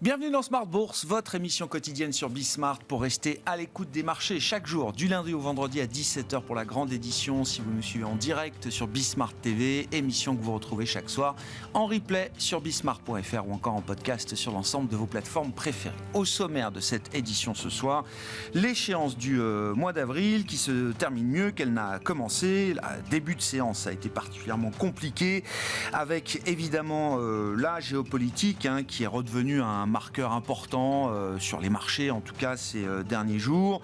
Bienvenue dans Smart Bourse, votre émission quotidienne sur Bismart pour rester à l'écoute des marchés chaque jour, du lundi au vendredi à 17h pour la grande édition. Si vous nous suivez en direct sur Bismart TV, émission que vous retrouvez chaque soir en replay sur bismart.fr ou encore en podcast sur l'ensemble de vos plateformes préférées. Au sommaire de cette édition ce soir, l'échéance du mois d'avril qui se termine mieux qu'elle n'a commencé. Le début de séance a été particulièrement compliqué avec évidemment la géopolitique qui est redevenue un marqueur important sur les marchés, en tout cas ces derniers jours,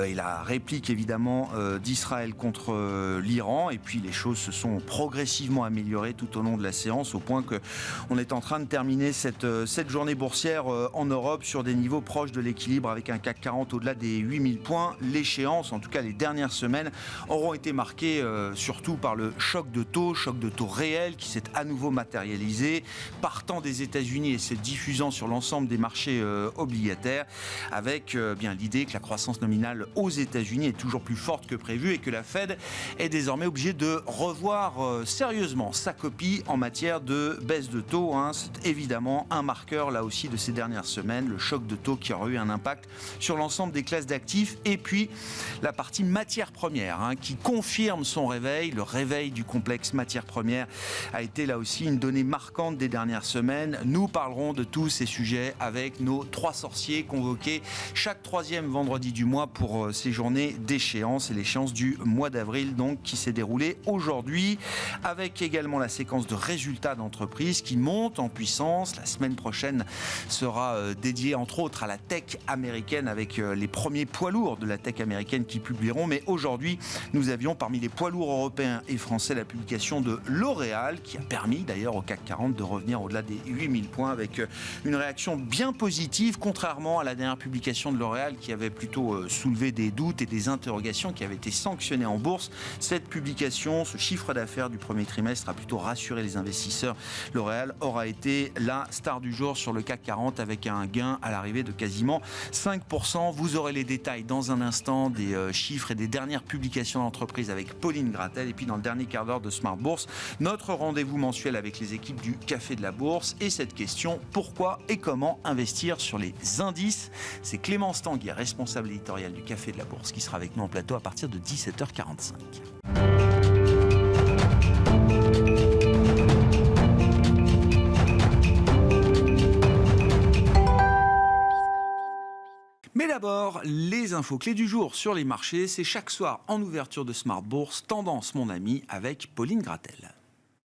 et la réplique évidemment d'Israël contre l'Iran, et puis les choses se sont progressivement améliorées tout au long de la séance, au point qu'on est en train de terminer cette journée boursière en Europe sur des niveaux proches de l'équilibre, avec un CAC 40 au-delà des 8000 points. L'échéance, en tout cas les dernières semaines, auront été marquées surtout par le choc de taux réel qui s'est à nouveau matérialisé, partant des États-Unis et se diffusant sur l'ensemble des marchés obligataires, avec bien l'idée que la croissance nominale aux États-Unis est toujours plus forte que prévu et que la Fed est désormais obligée de revoir sérieusement sa copie en matière de baisse de taux. C'est évidemment un marqueur là aussi de ces dernières semaines, le choc de taux qui aura eu un impact sur l'ensemble des classes d'actifs, et puis la partie matières premières qui confirme son réveil. Le réveil du complexe matières premières a été là aussi une donnée marquante des dernières semaines. Nous parlerons de tous ces sujets avec nos trois sorciers convoqués chaque troisième vendredi du mois pour ces journées d'échéance, et l'échéance du mois d'avril donc qui s'est déroulée aujourd'hui, avec également la séquence de résultats d'entreprise qui monte en puissance. La semaine prochaine sera dédiée entre autres à la tech américaine, avec les premiers poids lourds de la tech américaine qui publieront. Mais aujourd'hui, nous avions parmi les poids lourds européens et français la publication de L'Oréal, qui a permis d'ailleurs au CAC 40 de revenir au-delà des 8000 points, avec une réaction bien positive, contrairement à la dernière publication de L'Oréal qui avait plutôt soulevé des doutes et des interrogations, qui avait été sanctionnée en bourse. Cette publication, ce chiffre d'affaires du premier trimestre a plutôt rassuré les investisseurs. L'Oréal aura été la star du jour sur le CAC 40 avec un gain à l'arrivée de quasiment 5%. Vous aurez les détails dans un instant des chiffres et des dernières publications d'entreprise avec Pauline Gratel. Et puis dans le dernier quart d'heure de Smart Bourse, notre rendez-vous mensuel avec les équipes du Café de la Bourse et cette question: pourquoi et comment investir sur les indices? C'est Clémence Tanguy, responsable éditorial du Café de la Bourse, qui sera avec nous en plateau à partir de 17h45. Mais d'abord, les infos clés du jour sur les marchés, c'est chaque soir en ouverture de Smart Bourse, Tendance mon ami avec Pauline Gratel.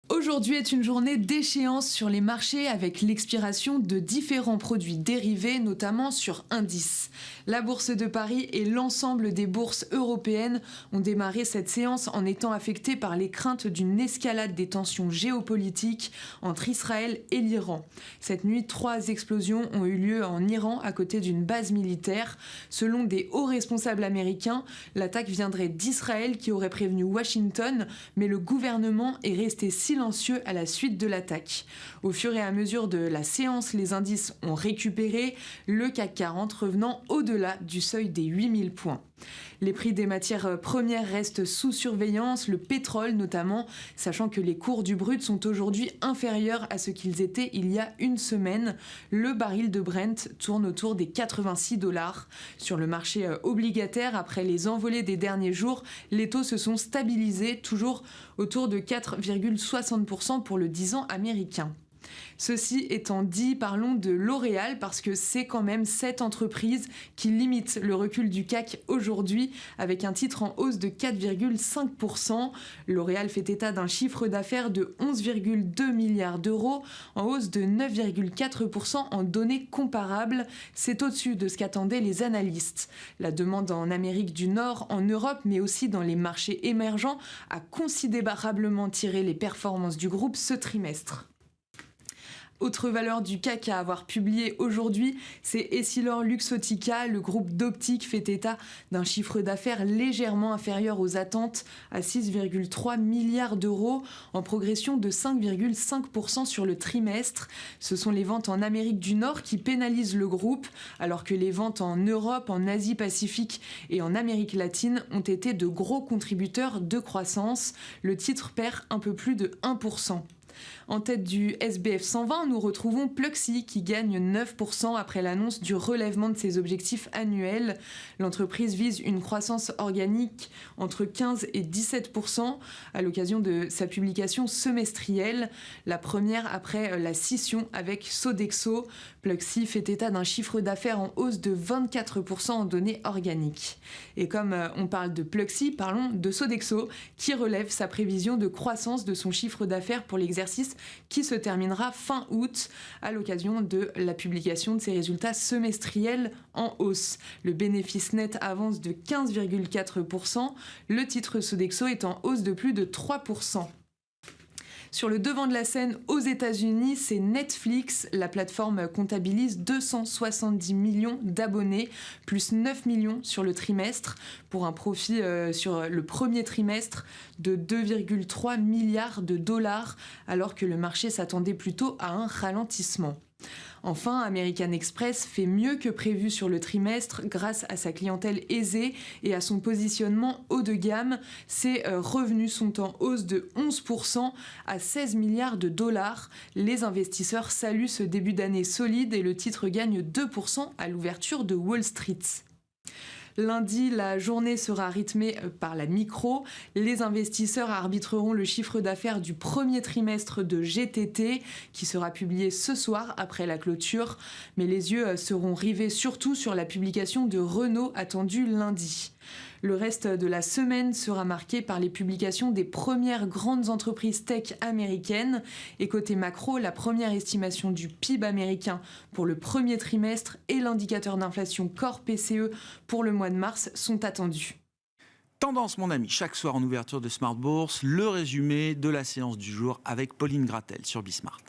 Aujourd'hui est une journée d'échéance sur les marchés avec l'expiration de différents produits dérivés, notamment sur indices. La Bourse de Paris et l'ensemble des bourses européennes ont démarré cette séance en étant affectées par les craintes d'une escalade des tensions géopolitiques entre Israël et l'Iran. Cette nuit, 3 explosions ont eu lieu en Iran à côté d'une base militaire. Selon des hauts responsables américains, l'attaque viendrait d'Israël qui aurait prévenu Washington, mais le gouvernement est resté silencieux à la suite de l'attaque. Au fur et à mesure de la séance, les indices ont récupéré, le CAC 40 revenant au-delà du seuil des 8000 points. Les prix des matières premières restent sous surveillance, le pétrole notamment, sachant que les cours du brut sont aujourd'hui inférieurs à ce qu'ils étaient il y a une semaine. Le baril de Brent tourne autour des $86. Sur le marché obligataire, après les envolées des derniers jours, les taux se sont stabilisés, toujours autour de 4,60% pour le 10 ans américain. Ceci étant dit, parlons de L'Oréal parce que c'est quand même cette entreprise qui limite le recul du CAC aujourd'hui avec un titre en hausse de 4,5%. L'Oréal fait état d'un chiffre d'affaires de 11,2 milliards d'euros en hausse de 9,4% en données comparables. C'est au-dessus de ce qu'attendaient les analystes. La demande en Amérique du Nord, en Europe mais aussi dans les marchés émergents a considérablement tiré les performances du groupe ce trimestre. Autre valeur du CAC à avoir publié aujourd'hui, c'est EssilorLuxottica. Le groupe d'optique fait état d'un chiffre d'affaires légèrement inférieur aux attentes à 6,3 milliards d'euros, en progression de 5,5% sur le trimestre. Ce sont les ventes en Amérique du Nord qui pénalisent le groupe, alors que les ventes en Europe, en Asie-Pacifique et en Amérique latine ont été de gros contributeurs de croissance. Le titre perd un peu plus de 1%. En tête du SBF 120, nous retrouvons Pluxee qui gagne 9% après l'annonce du relèvement de ses objectifs annuels. L'entreprise vise une croissance organique entre 15 et 17% à l'occasion de sa publication semestrielle, la première après la scission avec Sodexo. Pluxee fait état d'un chiffre d'affaires en hausse de 24% en données organiques. Et comme on parle de Pluxee, parlons de Sodexo qui relève sa prévision de croissance de son chiffre d'affaires pour l'exercice qui se terminera fin août à l'occasion de la publication de ses résultats semestriels en hausse. Le bénéfice net avance de 15,4%. Le titre Sodexo est en hausse de plus de 3%. Sur le devant de la scène aux États-Unis, c'est Netflix. La plateforme comptabilise 270 millions d'abonnés, plus 9 millions sur le trimestre, pour un profit sur le premier trimestre de 2,3 milliards de dollars, alors que le marché s'attendait plutôt à un ralentissement. Enfin, American Express fait mieux que prévu sur le trimestre grâce à sa clientèle aisée et à son positionnement haut de gamme. Ses revenus sont en hausse de 11% à 16 milliards de dollars. Les investisseurs saluent ce début d'année solide et le titre gagne 2% à l'ouverture de Wall Street. Lundi, la journée sera rythmée par la micro. Les investisseurs arbitreront le chiffre d'affaires du premier trimestre de GTT qui sera publié ce soir après la clôture. Mais les yeux seront rivés surtout sur la publication de Renault attendue lundi. Le reste de la semaine sera marqué par les publications des premières grandes entreprises tech américaines. Et côté macro, la première estimation du PIB américain pour le premier trimestre et l'indicateur d'inflation Core PCE pour le mois de mars sont attendus. Tendance, mon ami, chaque soir en ouverture de Smart Bourse, le résumé de la séance du jour avec Pauline Gratel sur Bismart.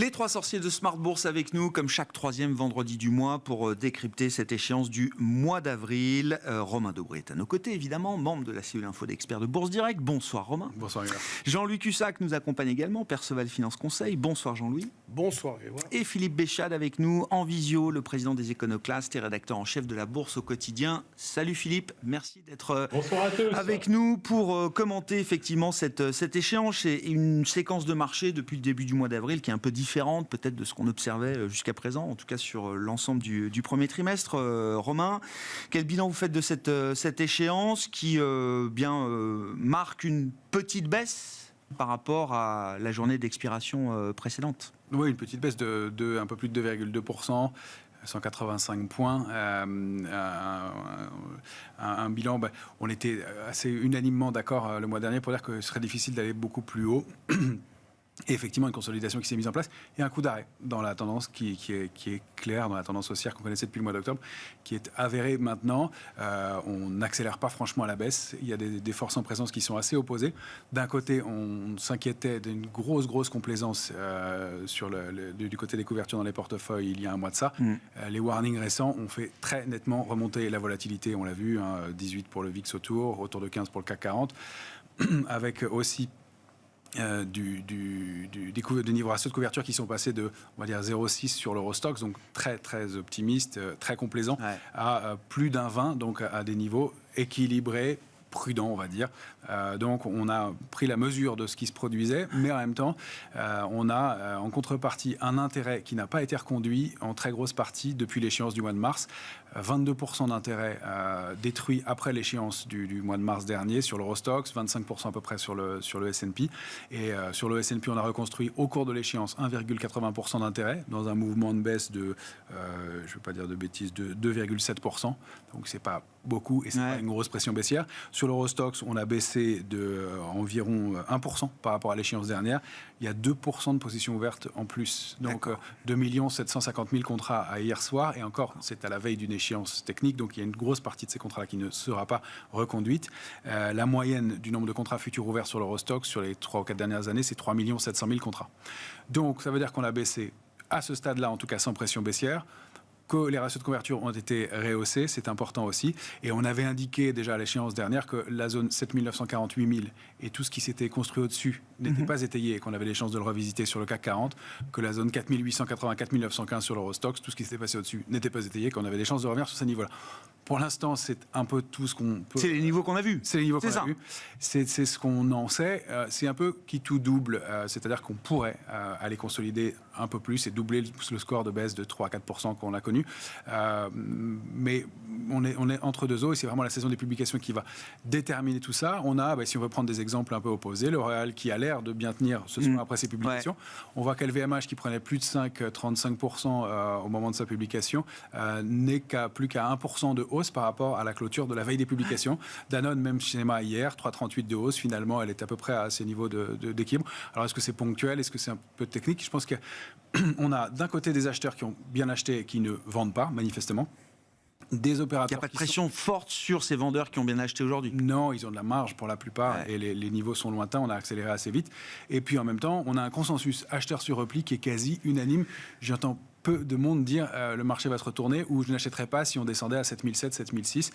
Les trois sorciers de Smart Bourse avec nous, comme chaque troisième vendredi du mois, pour décrypter cette échéance du mois d'avril. Romain Dobré est à nos côtés, évidemment, membre de la cellule info d'experts de Bourse Direct. Bonsoir Romain. Bonsoir Grégoire. Jean-Louis Cussac nous accompagne également, Perceval Finance Conseil. Bonsoir Jean-Louis. Bonsoir Grégoire. Et Philippe Béchade avec nous en visio, le président des Éconoclastes et rédacteur en chef de la Bourse au quotidien. Salut Philippe, merci d'être avec nous pour commenter effectivement cette échéance et une séquence de marché depuis le début du mois d'avril qui est un peu différente peut-être de ce qu'on observait jusqu'à présent, en tout cas sur l'ensemble du premier trimestre. Romain, quel bilan vous faites de cette échéance qui marque une petite baisse par rapport à la journée d'expiration précédente? Oui, une petite baisse de un peu plus de 2,2%. 185 points, un bilan, on était assez unanimement d'accord le mois dernier pour dire que ce serait difficile d'aller beaucoup plus haut. Et effectivement, une consolidation qui s'est mise en place et un coup d'arrêt dans la tendance qui est claire, dans la tendance haussière qu'on connaissait depuis le mois d'octobre, qui est avérée maintenant. On n'accélère pas franchement à la baisse. Il y a des forces en présence qui sont assez opposées. D'un côté, on s'inquiétait d'une grosse complaisance du côté des couvertures dans les portefeuilles il y a un mois de ça. Les warnings récents ont fait très nettement remonter la volatilité. On l'a vu, 18 pour le VIX autour de 15 pour le CAC 40, avec aussi des niveaux ratios de couverture qui sont passés de, on va dire, 0,6 sur l'Eurostoxx, donc très optimiste, très complaisant, à plus d'un 20, donc à des niveaux équilibrés, prudents, on va dire. Donc on a pris la mesure de ce qui se produisait, mais en même temps, on a en contrepartie un intérêt qui n'a pas été reconduit en très grosse partie depuis l'échéance du mois de mars. 22% d'intérêt détruit après l'échéance du mois de mars dernier sur l'Eurostoxx, 25% à peu près sur le S&P. Et sur le S&P, on a reconstruit au cours de l'échéance 1,80% d'intérêt dans un mouvement de baisse de, je ne veux pas dire de bêtises, de 2,7%. Donc c'est pas beaucoup et c'est pas une grosse pression baissière. Sur l'Eurostoxx, on a baissé de environ 1% par rapport à l'échéance dernière. Il y a 2% de positions ouvertes en plus. Donc 2 750 000 contrats à hier soir. Et encore, c'est à la veille d'une échéance technique. Donc il y a une grosse partie de ces contrats-là qui ne sera pas reconduite. La moyenne du nombre de contrats futurs ouverts sur l'Eurostoxx sur les 3 ou 4 dernières années, c'est 3 700 000 contrats. Donc ça veut dire qu'on a baissé, à ce stade-là, en tout cas sans pression baissière, que les ratios de couverture ont été rehaussés, c'est important aussi. Et on avait indiqué déjà à l'échéance dernière que la zone 7948 000 et tout ce qui s'était construit au-dessus n'était pas étayé et qu'on avait les chances de le revisiter sur le CAC 40, que la zone 4880, 4915 sur l'Eurostoxx, tout ce qui s'était passé au-dessus n'était pas étayé, qu'on avait des chances de revenir sur ces niveaux-là. Pour l'instant, c'est un peu tout ce qu'on peut... C'est les niveaux qu'on a vus. C'est les niveaux qu'on a vus. C'est ce qu'on en sait. C'est un peu qui tout double. C'est-à-dire qu'on pourrait aller consolider un peu plus et doubler le score de baisse de 3-4% qu'on a connu. Mais on est entre deux eaux et c'est vraiment la saison des publications qui va déterminer tout ça. On a, si on veut prendre des exemples un peu opposés, L'Oréal qui a l'air de bien tenir ce soir après ses publications. Ouais. On voit qu'LVMH qui prenait plus de 35% au moment de sa publication n'est plus qu'à 1% de hausse par rapport à la clôture de la veille des publications. Danone, même cinéma hier, 3,38 de hausse. Finalement, elle est à peu près à ces niveaux d'équilibre. Alors, est-ce que c'est ponctuel? Est-ce que c'est un peu technique? Je pense qu'on a d'un côté des acheteurs qui ont bien acheté et qui ne vendent pas, manifestement. Des opérateurs. Il n'y a pas de pression forte sur ces vendeurs qui ont bien acheté aujourd'hui? Non, ils ont de la marge pour la plupart et les niveaux sont lointains, on a accéléré assez vite. Et puis en même temps, on a un consensus acheteur sur repli qui est quasi unanime. J'entends peu de monde dire le marché va se retourner ou je n'achèterai pas si on descendait à 7007, 7006.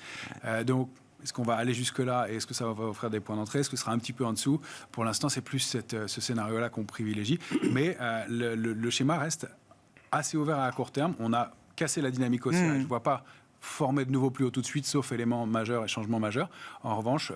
Donc, est-ce qu'on va aller jusque-là et est-ce que ça va offrir des points d'entrée? Est-ce que ce sera un petit peu en dessous? Pour l'instant, c'est plus ce scénario-là qu'on privilégie. Mais le schéma reste assez ouvert à court terme. On a cassé la dynamique haussière. Je ne vois pas former de nouveau plus haut tout de suite, sauf éléments majeurs et changements majeurs. En revanche,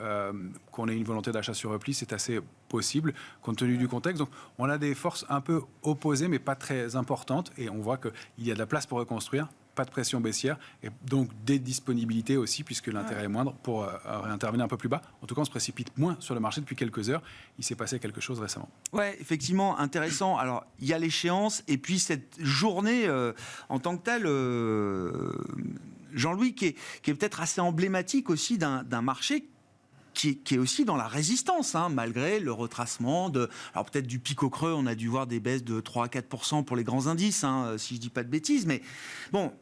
qu'on ait une volonté d'achat sur repli, c'est assez possible, compte tenu du contexte. Donc, on a des forces un peu opposées, mais pas très importantes. Et on voit qu'il y a de la place pour reconstruire, pas de pression baissière, et donc des disponibilités aussi, puisque l'intérêt est moindre, pour réintervenir un peu plus bas. En tout cas, on se précipite moins sur le marché depuis quelques heures. Il s'est passé quelque chose récemment. Ouais, effectivement, intéressant. Alors, il y a l'échéance, et puis cette journée en tant que telle... Jean-Louis, qui est peut-être assez emblématique aussi d'un marché qui est aussi dans la résistance, malgré le retracement alors peut-être du pic au creux, on a dû voir des baisses de 3 à 4% pour les grands indices, si je dis pas de bêtises, mais bon,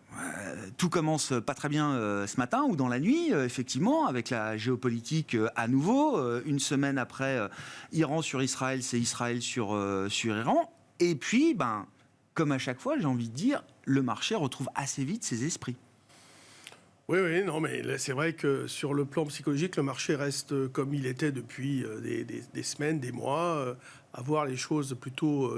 tout commence pas très bien ce matin ou dans la nuit, effectivement, avec la géopolitique à nouveau. Une semaine après Iran sur Israël, c'est Israël sur Iran. Et puis, comme à chaque fois, j'ai envie de dire, le marché retrouve assez vite ses esprits. Oui, non, mais c'est vrai que sur le plan psychologique, le marché reste comme il était depuis des semaines, des mois, à voir les choses plutôt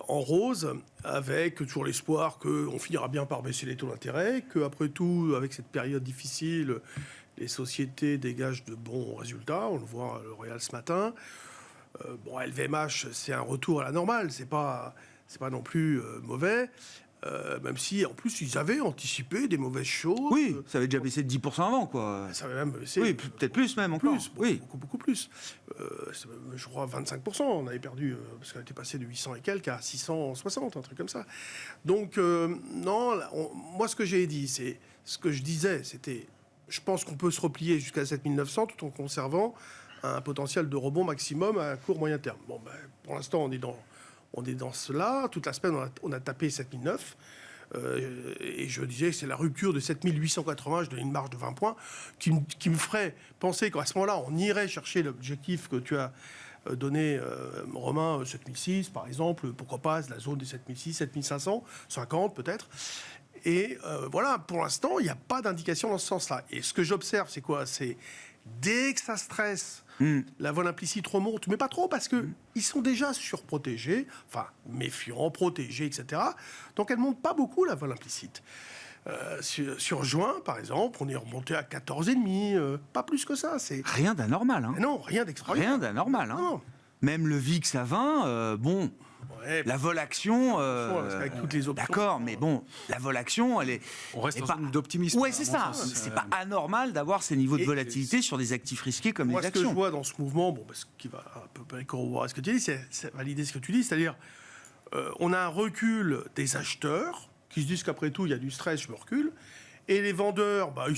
en rose, avec toujours l'espoir qu'on finira bien par baisser les taux d'intérêt, qu'après tout, avec cette période difficile, les sociétés dégagent de bons résultats. On le voit à L'Oréal ce matin. LVMH, c'est un retour à la normale, c'est pas non plus mauvais. Même si, en plus, ils avaient anticipé des mauvaises choses. Oui, ça avait déjà baissé de 10% avant, quoi. Ça avait même baissé... Oui, peut-être plus même encore. Beaucoup plus. Je crois 25%, on avait perdu, parce qu'on était passé de 800 et quelques à 660, un truc comme ça. Donc, non, moi, ce que j'ai dit, c'est... Ce que je disais, c'était... Je pense qu'on peut se replier jusqu'à 7900 tout en conservant un potentiel de rebond maximum à court moyen terme. Pour l'instant, on est dans cela. Toute la semaine, on a tapé 7009. Et je disais que c'est la rupture de 7880. Je donnais une marge de 20 points qui me ferait penser qu'à ce moment-là, on irait chercher l'objectif que tu as donné, Romain, 7006, par exemple. Pourquoi pas la zone des 7006, 7500, 50 peut-être. Et voilà, pour l'instant, il n'y a pas d'indication dans ce sens-là. Et ce que j'observe, c'est quoi? C'est dès que ça stresse, la vol implicite remonte, mais pas trop, parce qu'ils sont déjà surprotégés, enfin, méfiants, protégés, etc. Donc, elle ne monte pas beaucoup, la vol implicite. Sur juin, par exemple, on est remonté à 14,5, pas plus que ça. C'est rien d'anormal. Non, rien d'extraordinaire. Rien d'anormal. Non. Même le VIX à 20, ouais, la vol-action... avec toutes les options. D'accord, mais bon, la vol-action, elle est... On reste dans une d'optimisme. Oui, c'est ça. C'est pas anormal d'avoir ces niveaux de volatilité sur des actifs risqués comme les actions. Moi, ce que je vois dans ce mouvement, ce qui va un peu près corroborer ce que tu dis, c'est valider ce que tu dis, c'est-à-dire on a un recul des acheteurs qui se disent qu'après tout, il y a du stress, je me recule. Et les vendeurs, ils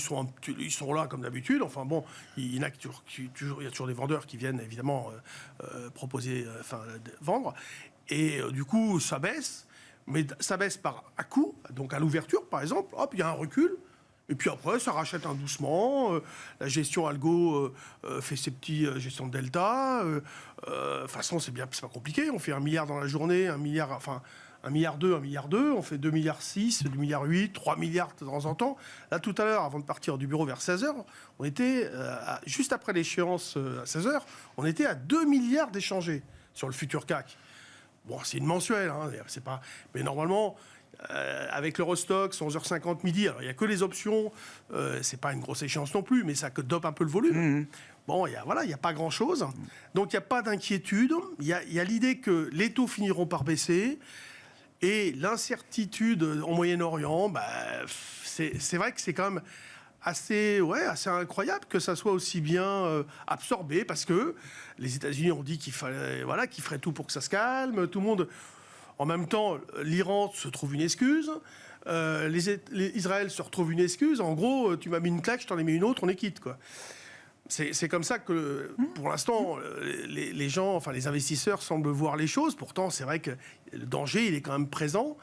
sont là comme d'habitude. Enfin bon, il y a toujours des vendeurs qui viennent évidemment proposer, vendre. Et du coup, ça baisse. Mais ça baisse à coup, donc à l'ouverture par exemple. Hop, il y a un recul. Et puis après, ça rachète doucement. La gestion algo fait ses petits gestions de delta. De toute façon, c'est pas compliqué. On fait 1 milliard dans la journée, 1 milliard, 1,2 milliard, 1,2 milliard, on fait 2,6 milliards, 2,8 milliards, 3 milliards de temps en temps. Là, tout à l'heure, avant de partir du bureau vers 16h, on était, juste après l'échéance à 16h, on était à 2 milliards d'échangés sur le futur CAC. Bon, c'est une mensuelle, hein, c'est pas... Mais normalement, avec l'Eurostoxx, 11h50 midi, alors il n'y a que les options, c'est pas une grosse échéance non plus, mais ça dope un peu le volume. Bon, il n'y a pas grand-chose. Donc, il n'y a pas d'inquiétude. Il y a l'idée que les taux finiront par baisser. Et l'incertitude au Moyen-Orient, c'est vrai que c'est quand même assez incroyable que ça soit aussi bien absorbé, parce que les États-Unis ont dit qu'ils feraient tout pour que ça se calme. Tout le monde... En même temps, l'Iran se trouve une excuse. Israël se retrouve une excuse. En gros, tu m'as mis une claque, je t'en ai mis une autre, on est quitte, quoi. C'est comme ça que, pour l'instant, les gens, enfin les investisseurs semblent voir les choses. Pourtant, c'est vrai que le danger, il est quand même présent.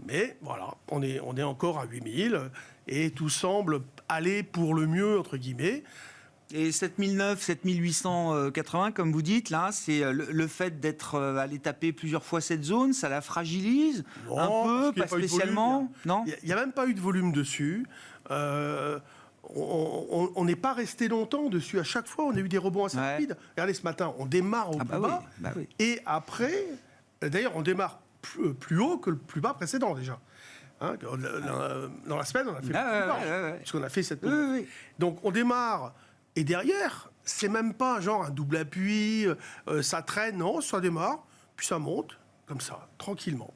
Mais voilà, on est encore à 8000 et tout semble aller pour le mieux, entre guillemets. Et 7009, 7880, comme vous dites, là, c'est le fait d'être allé taper plusieurs fois cette zone, ça la fragilise un peu, pas spécialement. Non, il n'y a même pas eu de volume dessus. On n'est pas resté longtemps dessus. À chaque fois, on a eu des rebonds assez rapides. Regardez, ce matin, on démarre au plus bas. Oui. Et après, d'ailleurs, on démarre plus haut que le plus bas précédent, déjà. Hein, dans la semaine, on a fait plus bas, parce qu'on a fait cette... Donc, on démarre, et derrière, c'est même pas genre un double appui, ça traîne, non, ça démarre, puis ça monte, comme ça, tranquillement.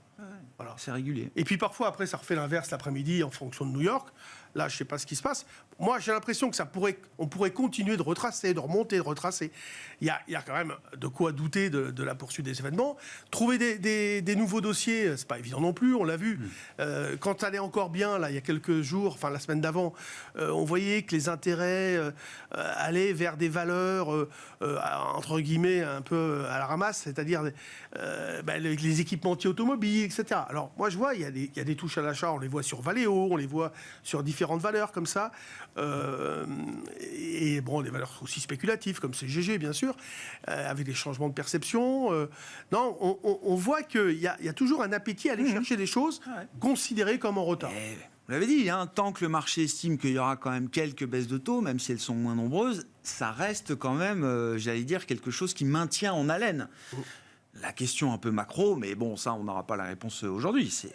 Voilà. C'est régulier. Et puis parfois, après, ça refait l'inverse l'après-midi en fonction de New York. Là, je ne sais pas ce qui se passe. Moi, j'ai l'impression que on pourrait continuer de retracer, de remonter, de retracer. Il y a quand même de quoi douter de la poursuite des événements. Trouver des nouveaux dossiers, c'est pas évident non plus, on l'a vu. Quand ça allait encore bien, là, il y a quelques jours, enfin la semaine d'avant, on voyait que les intérêts allaient vers des valeurs, entre guillemets, un peu à la ramasse, c'est-à-dire les équipementiers automobiles, etc. Alors, moi, je vois, il y a des touches à l'achat, on les voit sur Valeo, on les voit sur différentes valeurs comme ça, et bon, des valeurs aussi spéculatives comme CGG bien sûr, avec des changements de perception. Non, on voit qu'il y a toujours un appétit à aller chercher des choses considérées comme en retard. Vous l'avez dit, hein, tant que le marché estime qu'il y aura quand même quelques baisses de taux, même si elles sont moins nombreuses, ça reste quand même, j'allais dire, quelque chose qui maintient en haleine. La question un peu macro, mais bon, ça, on n'aura pas la réponse aujourd'hui. C'est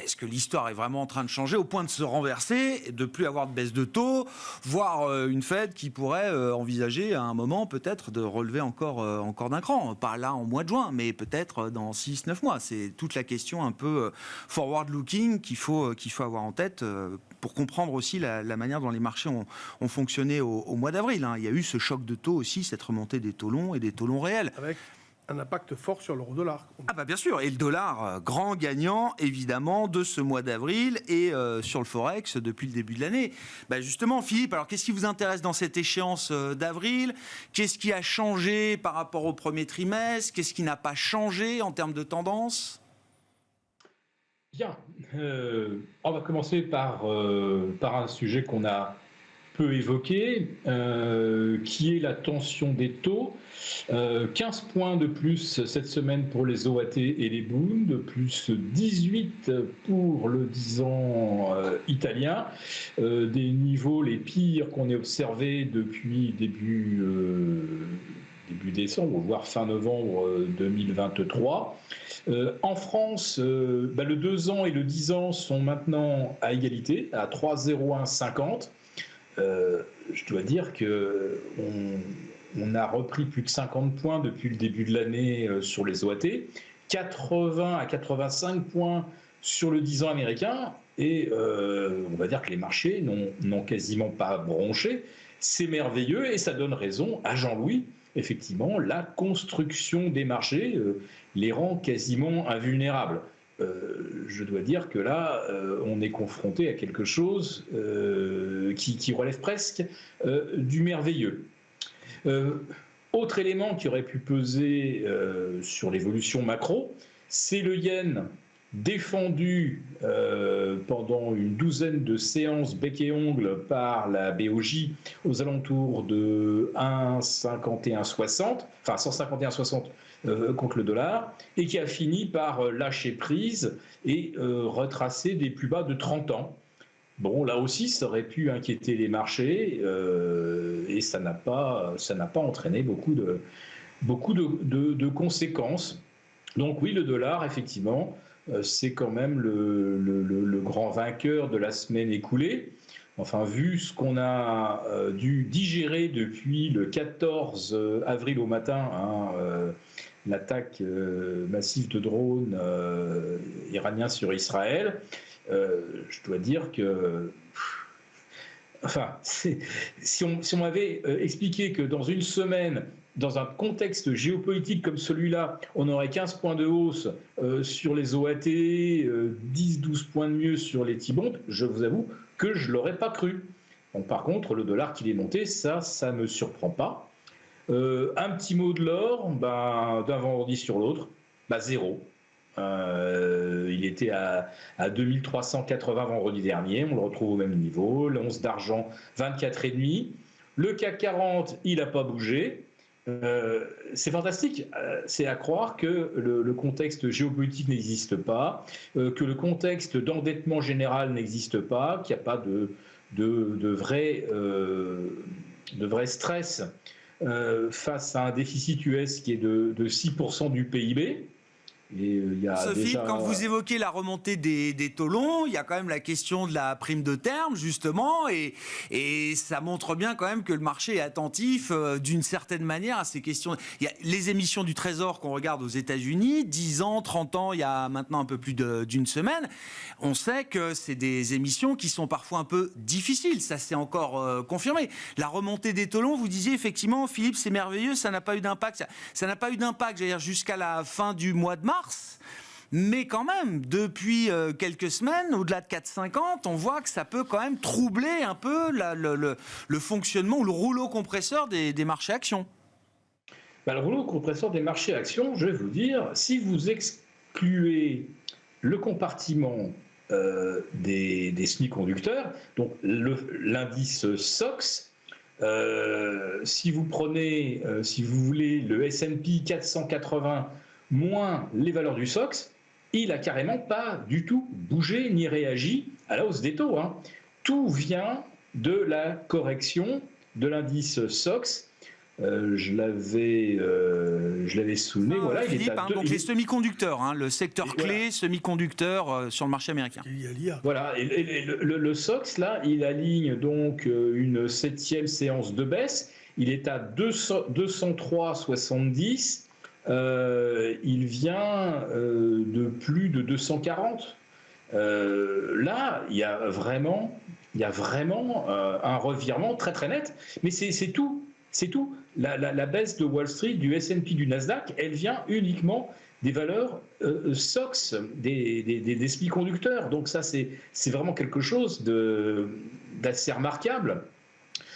est-ce que l'histoire est vraiment en train de changer au point de se renverser, de plus avoir de baisse de taux, voire une Fed qui pourrait envisager à un moment peut-être de relever encore d'un cran. Pas là en mois de juin, mais peut-être dans 6-9 mois. C'est toute la question un peu forward-looking qu'il faut avoir en tête pour comprendre aussi la manière dont les marchés ont fonctionné au mois d'avril. Hein. Il y a eu ce choc de taux aussi, cette remontée des taux longs et des taux longs réels. Avec un impact fort sur l'euro-dollar. Ah bah bien sûr, et le dollar, grand gagnant évidemment de ce mois d'avril et sur le Forex depuis le début de l'année. Bah justement Philippe, alors qu'est-ce qui vous intéresse dans cette échéance d'avril? Qu'est-ce qui a changé par rapport au premier trimestre? Qu'est-ce qui n'a pas changé en termes de tendance? Bien, on va commencer par un sujet qu'on a peu évoqué, qui est la tension des taux. 15 points de plus cette semaine pour les OAT et les Bund, plus 18 pour le 10 ans italien, des niveaux les pires qu'on ait observés depuis début décembre, voire fin novembre 2023. En France, le 2 ans et le 10 ans sont maintenant à égalité, à 3,0150. Je dois dire qu'on a repris plus de 50 points depuis le début de l'année sur les OAT, 80 à 85 points sur le 10 ans américain, et on va dire que les marchés n'ont quasiment pas bronché. C'est merveilleux et ça donne raison à Jean-Louis. Effectivement, la construction des marchés les rend quasiment invulnérables. Je dois dire que là, on est confronté à quelque chose qui relève presque du merveilleux. Autre élément qui aurait pu peser sur l'évolution macro, c'est le yen défendu pendant une douzaine de séances bec et ongle par la BOJ aux alentours de 1,5160, enfin 151,60 contre le dollar, et qui a fini par lâcher prise et retracer des plus bas de 30 ans. Bon, là aussi, ça aurait pu inquiéter les marchés et ça n'a pas entraîné beaucoup de conséquences. Donc oui, le dollar, effectivement, c'est quand même le grand vainqueur de la semaine écoulée. Enfin, vu ce qu'on a dû digérer depuis le 14 avril au matin, l'attaque massive de drones iraniens sur Israël, je dois dire que... Enfin, si on m'avait expliqué que dans une semaine, dans un contexte géopolitique comme celui-là, on aurait 15 points de hausse sur les OAT, 10-12 points de mieux sur les T-bonds, je vous avoue que je ne l'aurais pas cru. Donc, par contre, le dollar qu'il est monté, ça ne me surprend pas. Un petit mot de l'or, d'un vendredi sur l'autre, zéro. Il était à 2380 vendredi dernier, on le retrouve au même niveau. L'once d'argent, 24,5. Le CAC 40, il n'a pas bougé. C'est fantastique, c'est à croire que le contexte géopolitique n'existe pas, que le contexte d'endettement général n'existe pas, qu'il n'y a pas de vrai stress face à un déficit US qui est de 6% du PIB. Et Sophie, quand vous évoquez la remontée des taux longs, il y a quand même la question de la prime de terme, justement, et ça montre bien quand même que le marché est attentif d'une certaine manière à ces questions. Il y a les émissions du Trésor qu'on regarde aux États-Unis, 10 ans, 30 ans, il y a maintenant un peu plus d'une semaine. On sait que c'est des émissions qui sont parfois un peu difficiles, ça c'est encore confirmé. La remontée des taux longs, vous disiez effectivement, Philippe, c'est merveilleux, ça n'a pas eu d'impact. Ça n'a pas eu d'impact, j'allais dire, jusqu'à la fin du mois de mars. Mais quand même, depuis quelques semaines, au-delà de 4,50, on voit que ça peut quand même troubler un peu le fonctionnement ou le rouleau compresseur des marchés actions. Le rouleau compresseur des marchés actions, je vais vous dire, si vous excluez le compartiment des semi-conducteurs, donc l'indice SOX, si vous prenez, si vous voulez, le S&P 480 moins les valeurs du SOX, il n'a carrément pas du tout bougé ni réagi à la hausse des taux. Tout vient de la correction de l'indice SOX. Je l'avais souligné. Voilà, Philippe, donc les semi-conducteurs, le secteur clé semi-conducteur sur le marché américain. Voilà, et le SOX, là, il aligne donc une 7e séance de baisse. Il est à 203,70. Il vient de plus de 240. Là, il y a vraiment un revirement très très net. Mais c'est tout. C'est tout. La baisse de Wall Street, du S&P, du Nasdaq, elle vient uniquement des valeurs SOX, des semi-conducteurs. Donc ça, c'est vraiment quelque chose d'assez remarquable.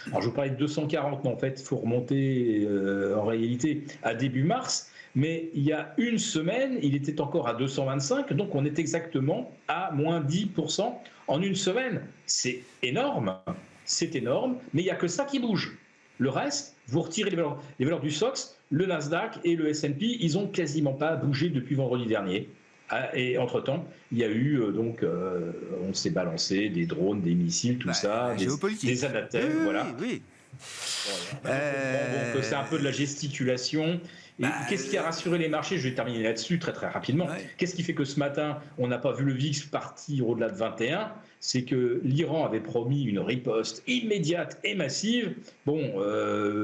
Alors je vous parlais de 240, mais en fait, il faut remonter en réalité à début mars. Mais il y a une semaine, il était encore à 225, donc on est exactement à moins 10% en une semaine. C'est énorme, mais il n'y a que ça qui bouge. Le reste, vous retirez les valeurs du SOX, le Nasdaq et le S&P, ils n'ont quasiment pas bougé depuis vendredi dernier. Et entre-temps, il y a eu, on s'est balancé des drones, des missiles, tout ça, des anathèmes, voilà. Oui. Donc c'est un peu de la gesticulation. Et qu'est-ce qui a rassuré les marchés? Je vais terminer là-dessus très très rapidement. Qu'est-ce qui fait que ce matin, on n'a pas vu le VIX partir au-delà de 21? C'est que l'Iran avait promis une riposte immédiate et massive. Bon,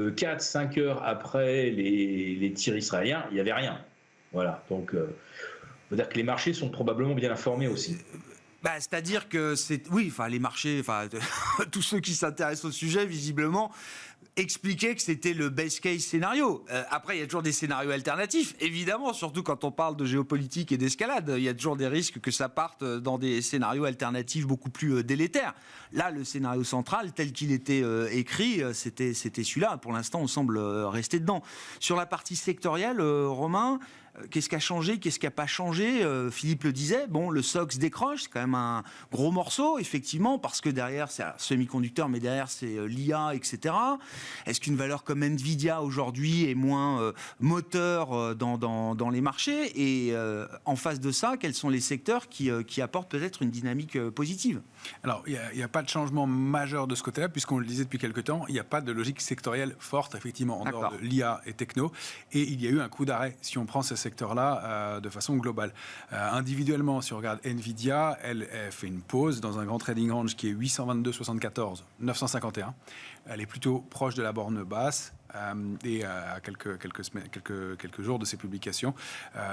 4-5 heures après les tirs israéliens, il n'y avait rien. Voilà, donc on veut dire que les marchés sont probablement bien informés aussi. C'est-à-dire que les marchés, tous ceux qui s'intéressent au sujet, visiblement, expliquaient que c'était le best case scénario. Après, il y a toujours des scénarios alternatifs, évidemment, surtout quand on parle de géopolitique et d'escalade. Il y a toujours des risques que ça parte dans des scénarios alternatifs beaucoup plus délétères. Là, le scénario central, tel qu'il était écrit, c'était celui-là. Pour l'instant, on semble rester dedans. Sur la partie sectorielle, Romain, Qu'est-ce qui a changé? Qu'est-ce qui n'a pas changé? Philippe le disait, bon, le SOX décroche, c'est quand même un gros morceau, effectivement, parce que derrière, c'est un semi-conducteur, mais derrière, c'est l'IA, etc. Est-ce qu'une valeur comme Nvidia, aujourd'hui, est moins moteur dans les marchés? Et en face de ça, quels sont les secteurs qui apportent peut-être une dynamique positive? Alors, il n'y a pas de changement majeur de ce côté-là, puisqu'on le disait depuis quelques temps, il n'y a pas de logique sectorielle forte, effectivement, en dehors de l'IA et techno. Et il y a eu un coup d'arrêt, si on prend ces secteurs-là de façon globale. Individuellement, si on regarde Nvidia, elle fait une pause dans un grand trading range qui est 822,74, 951. Elle est plutôt proche de la borne basse. Et à quelques jours de ces publications,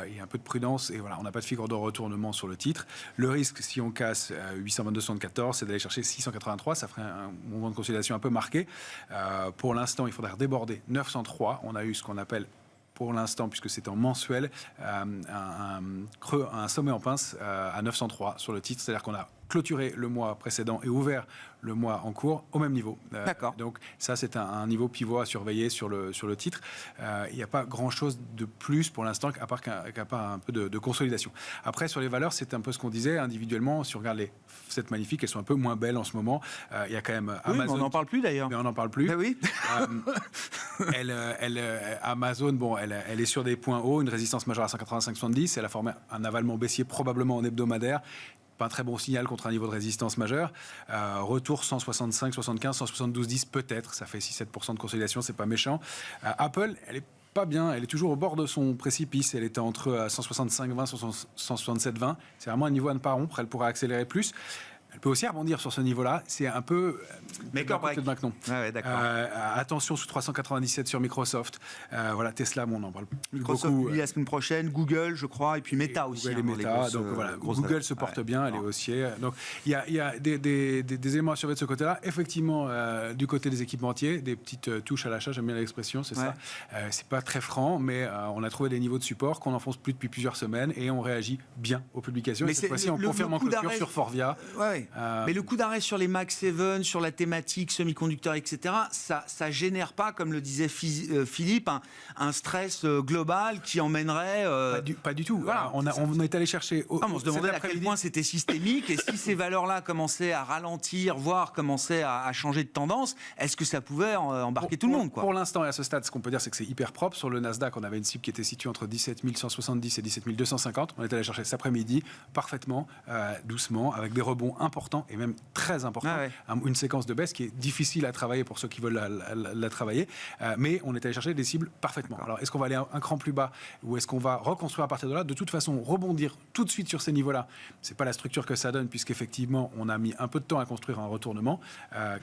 il y a un peu de prudence et voilà, on n'a pas de figure de retournement sur le titre. Le risque, si on casse 822,74, c'est d'aller chercher 683, ça ferait un mouvement de consolidation un peu marqué. Pour l'instant, il faudrait déborder 903. On a eu ce qu'on appelle pour l'instant, puisque c'est en mensuel, un sommet en pince à 903 sur le titre, c'est-à-dire qu'on a clôturé le mois précédent et ouvert le mois en cours au même niveau. D'accord. Donc ça, c'est un niveau pivot à surveiller sur le titre. Il n'y a pas grand-chose de plus pour l'instant, à part un peu de consolidation. Après, sur les valeurs, c'est un peu ce qu'on disait individuellement. Si on regarde les 7 magnifiques, elles sont un peu moins belles en ce moment. Il y a quand même Amazon. Oui, on n'en parle plus d'ailleurs. Mais on n'en parle plus. Ben oui. Amazon, bon, elle est sur des points hauts, une résistance majeure à 185,70. Elle a formé un avalement baissier probablement en hebdomadaire. Pas un très bon signal contre un niveau de résistance majeur. Retour 165, 75, 172, 10 peut-être. Ça fait 6-7% de consolidation, c'est pas méchant. Apple, elle est pas bien. Elle est toujours au bord de son précipice. Elle était entre 165,20, 167,20. C'est vraiment un niveau à ne pas rompre. Elle pourrait accélérer plus. Elle peut aussi rebondir sur ce niveau-là. C'est un peu... Make or break. Ouais, d'accord. Attention sous 397 sur Microsoft. Voilà, Tesla, bon, on en parle Microsoft beaucoup. La semaine prochaine, Google, je crois, et puis Meta aussi. Google et Meta, donc voilà, Google se porte bien, elle est haussière. Donc il y a des éléments à surveiller de ce côté-là. Effectivement, du côté des équipementiers, des petites touches à l'achat, j'aime bien l'expression, c'est ça. C'est pas très franc, mais on a trouvé des niveaux de support qu'on n'enfonce plus depuis plusieurs semaines et on réagit bien aux publications. Mais cette fois-ci, on confirme en clôture sur Forvia. Mais le coup d'arrêt sur les Mac 7, sur la thématique semi-conducteur, etc., ça génère pas, comme le disait Philippe, un stress global qui emmènerait... Pas du tout. Voilà, on est allé chercher... on se demandait à quel point c'était systémique et si ces valeurs-là commençaient à ralentir, voire commençaient à changer de tendance, est-ce que ça pouvait embarquer tout le monde, quoi. Pour l'instant et à ce stade, ce qu'on peut dire, c'est que c'est hyper propre. Sur le Nasdaq, on avait une cible qui était située entre 17 170 et 17 250. On est allé chercher cet après-midi parfaitement, doucement, avec des rebonds importants et même très importants. Une séquence de baisse qui est difficile à travailler pour ceux qui veulent la travailler, mais on est allé chercher des cibles parfaitement. Alors, est-ce qu'on va aller un cran plus bas ou est-ce qu'on va reconstruire à partir de là? De toute façon, rebondir tout de suite sur ces niveaux-là, c'est pas la structure que ça donne, puisqu'effectivement, on a mis un peu de temps à construire un retournement,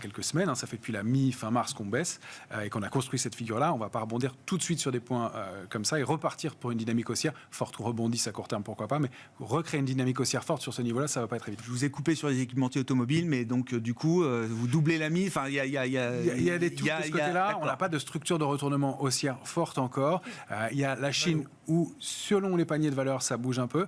quelques semaines, ça fait depuis la mi-fin mars qu'on baisse et qu'on a construit cette figure-là. On va pas rebondir tout de suite sur des points comme ça et repartir pour une dynamique haussière forte ou rebondisse à court terme, pourquoi pas, mais recréer une dynamique haussière forte sur ce niveau-là, ça va pas être évident. Je vous ai coupé sur les équipementiers automobiles, mais donc du coup, vous doublez la mise. Enfin, il y a des touches de ce côté-là. On n'a pas de structure de retournement haussière forte encore. Il y a la Chine où, selon les paniers de valeur, ça bouge un peu.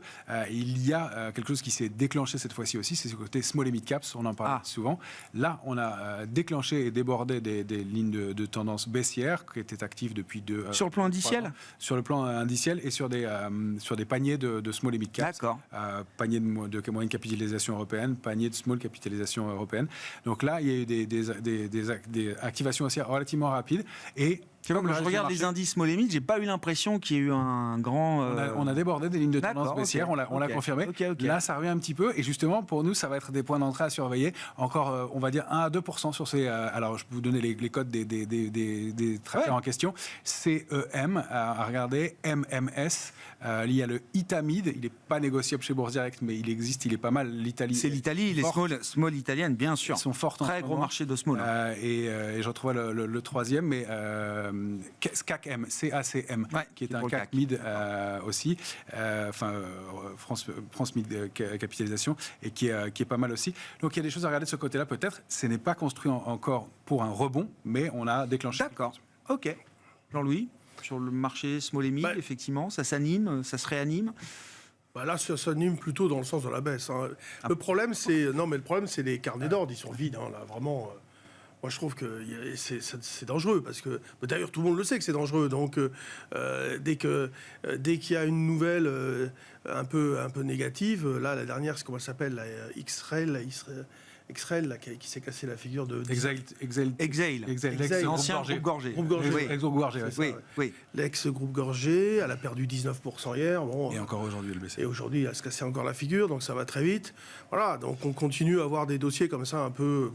Il y a quelque chose qui s'est déclenché cette fois-ci aussi, c'est ce côté small et mid caps, on en parle souvent. Là, on a déclenché et débordé des lignes de tendance baissière qui étaient actives depuis sur le plan indiciel, sur le plan indiciel et sur des paniers de small et mid caps. D'accord. Panier de moyenne capitalisation européenne, panier de small capitalisation européenne. Donc là, il y a eu des activations aussi relativement rapides et quand je regarde les indices small et mid, j'ai pas eu l'impression qu'il y ait eu un grand... On a débordé des lignes de tendance baissière, on l'a confirmé. Là, ça revient un petit peu. Et justement, pour nous, ça va être des points d'entrée à surveiller. Encore, on va dire, 1 à 2% sur ces... alors, je peux vous donner les codes des trackers en question. CEM, à regarder, MMS. Il y a le Itamid. Il n'est pas négociable chez Bourse Direct, mais il existe, il est pas mal. L'Italie. C'est l'Italie, les small italiennes, bien sûr. Ils sont fortes en très gros marché de small. Et je retrouve le troisième, mais... SCAC-M, CACM, qui est un CAC mid aussi, France mid capitalisation, et qui est pas mal aussi. Donc il y a des choses à regarder de ce côté-là peut-être. Ce n'est pas construit encore pour un rebond, mais on a déclenché. D'accord, ok. Jean-Louis, sur le marché small et mid, effectivement, ça s'anime, ça se réanime. Là, ça s'anime plutôt dans le sens de la baisse. Le problème, c'est les carnets d'ordre, ils sont vides, là, vraiment. Moi, je trouve que c'est dangereux, parce que d'ailleurs tout le monde le sait que c'est dangereux. Donc, dès qu'il y a une nouvelle un peu négative, là, la dernière, c'est comment elle s'appelle, la X-Rail, là, qui s'est cassé la figure de Exail. L'ancien groupe Gorgé. Oui. L'ex-groupe Gorgé, elle a perdu 19% hier. Bon, et encore aujourd'hui, elle baissait. Et aujourd'hui, elle se cassait encore la figure, donc ça va très vite. Voilà, donc on continue à avoir des dossiers comme ça un peu...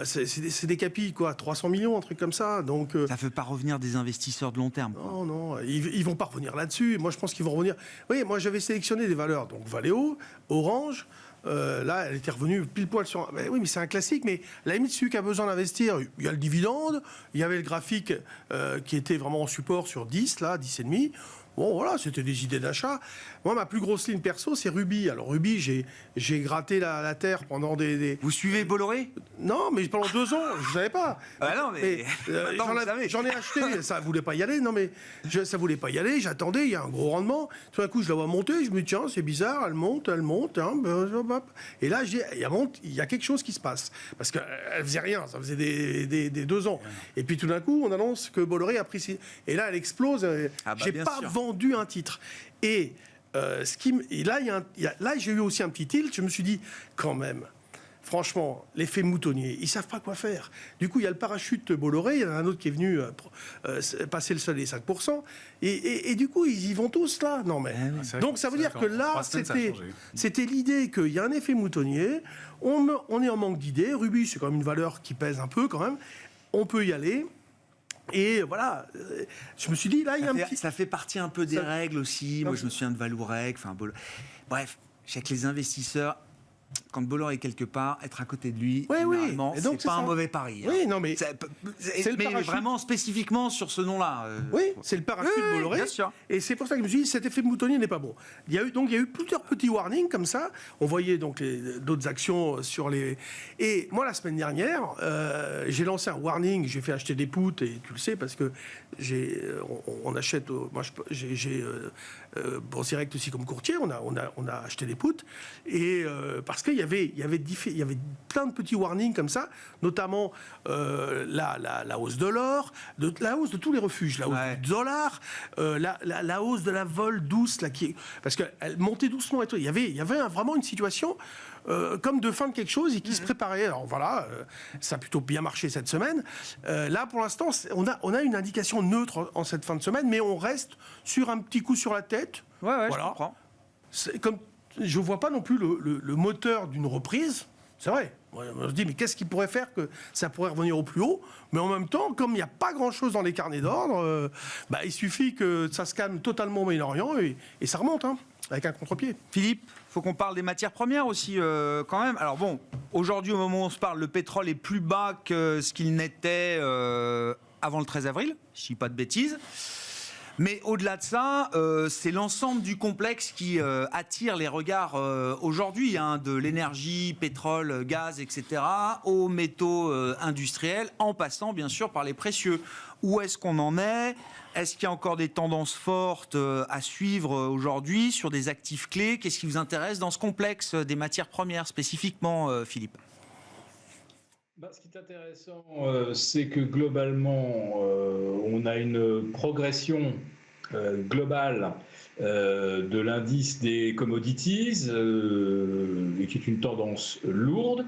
C'est des capilles, quoi, 300 millions, un truc comme ça. Donc, ça ne fait pas revenir des investisseurs de long terme, quoi. Non, ils vont pas revenir là-dessus. Moi, je pense qu'ils vont revenir. Oui, moi, j'avais sélectionné des valeurs. Donc, Valeo, Orange. Là, elle était revenue pile poil sur... oui, mais c'est un classique. Mais à la limite, celui qui a besoin d'investir, il y a le dividende, il y avait le graphique qui était vraiment en support sur 10, là, 10,5. Bon, voilà, c'était des idées d'achat. Moi, ma plus grosse ligne perso, c'est Ruby. Alors, Ruby, j'ai gratté la terre pendant des... Vous suivez Bolloré ? Non, mais pendant 2 ans, je ne savais pas. Ah non, mais... J'en ai acheté, ça ne voulait pas y aller. Non, mais ça ne voulait pas y aller. J'attendais, il y a un gros rendement. Tout d'un coup, je la vois monter. Je me dis, tiens, c'est bizarre, elle monte. Hein, et là, je dis, il y a quelque chose qui se passe. Parce qu'elle ne faisait rien. Ça faisait des 2 ans. Et puis, tout d'un coup, on annonce que Bolloré a pris... Et là, elle explose. J'ai pas vendu un titre. Et là, j'ai eu aussi un petit tilt. Je me suis dit, quand même, franchement, l'effet moutonnier, ils savent pas quoi faire. Du coup, il y a le parachute Bolloré, il y en a un autre qui est venu passer le seuil des 5%. Et du coup, ils y vont tous là. Non, mais donc ça veut dire que là, c'était l'idée qu'il y a un effet moutonnier. On est en manque d'idées. Ruby, c'est quand même une valeur qui pèse un peu quand même. On peut y aller. Et voilà, je me suis dit, là, il y a un petit... Ça fait partie un peu des règles aussi. Moi, je me souviens de Valourec. Bref, je sais que les investisseurs, quand Bolloré est quelque part, être à côté de lui, généralement, c'est pas un mauvais pari. Oui, non, mais... Mais vraiment spécifiquement sur ce nom-là. Oui, c'est le parachute Bolloré. Bien sûr. Et c'est pour ça que je me suis dit, cet effet moutonnier n'est pas bon. Il y a eu plusieurs petits warnings comme ça. On voyait donc d'autres actions sur les... Et moi, la semaine dernière, j'ai lancé un warning. J'ai fait acheter des puts, et tu le sais, parce que on achète... Moi, j'ai Bourse Direct aussi comme courtier. On a acheté des puts. Et parce qu'il y avait plein de petits warnings comme ça, notamment la hausse de l'or, la hausse de tous les refuges, la hausse du dollar, la hausse de la vol douce, là, parce qu'elle montait doucement et tout. Il y avait vraiment une situation comme de fin de quelque chose et qui se préparait. Alors voilà, ça a plutôt bien marché cette semaine. Là, pour l'instant, on a une indication neutre en cette fin de semaine, mais on reste sur un petit coup sur la tête. Voilà. Je comprends. Je ne vois pas non plus le moteur d'une reprise. C'est vrai. On se dit, mais qu'est-ce qui pourrait faire que ça pourrait revenir au plus haut ? Mais en même temps, comme il n'y a pas grand-chose dans les carnets d'ordre, il suffit que ça se calme totalement au Moyen-Orient et ça remonte, avec un contre-pied. Philippe, il faut qu'on parle des matières premières aussi, quand même. Alors bon, aujourd'hui, au moment où on se parle, le pétrole est plus bas que ce qu'il n'était avant le 13 avril, je ne dis pas de bêtises. Mais au-delà de ça, c'est l'ensemble du complexe qui attire les regards aujourd'hui, de l'énergie, pétrole, gaz, etc., aux métaux industriels, en passant bien sûr par les précieux. Où est-ce qu'on en est ? Est-ce qu'il y a encore des tendances fortes à suivre aujourd'hui sur des actifs clés ? Qu'est-ce qui vous intéresse dans ce complexe des matières premières spécifiquement, Philippe ? Ce qui est intéressant, c'est que globalement, on a une progression globale de l'indice des commodities, et qui est une tendance lourde.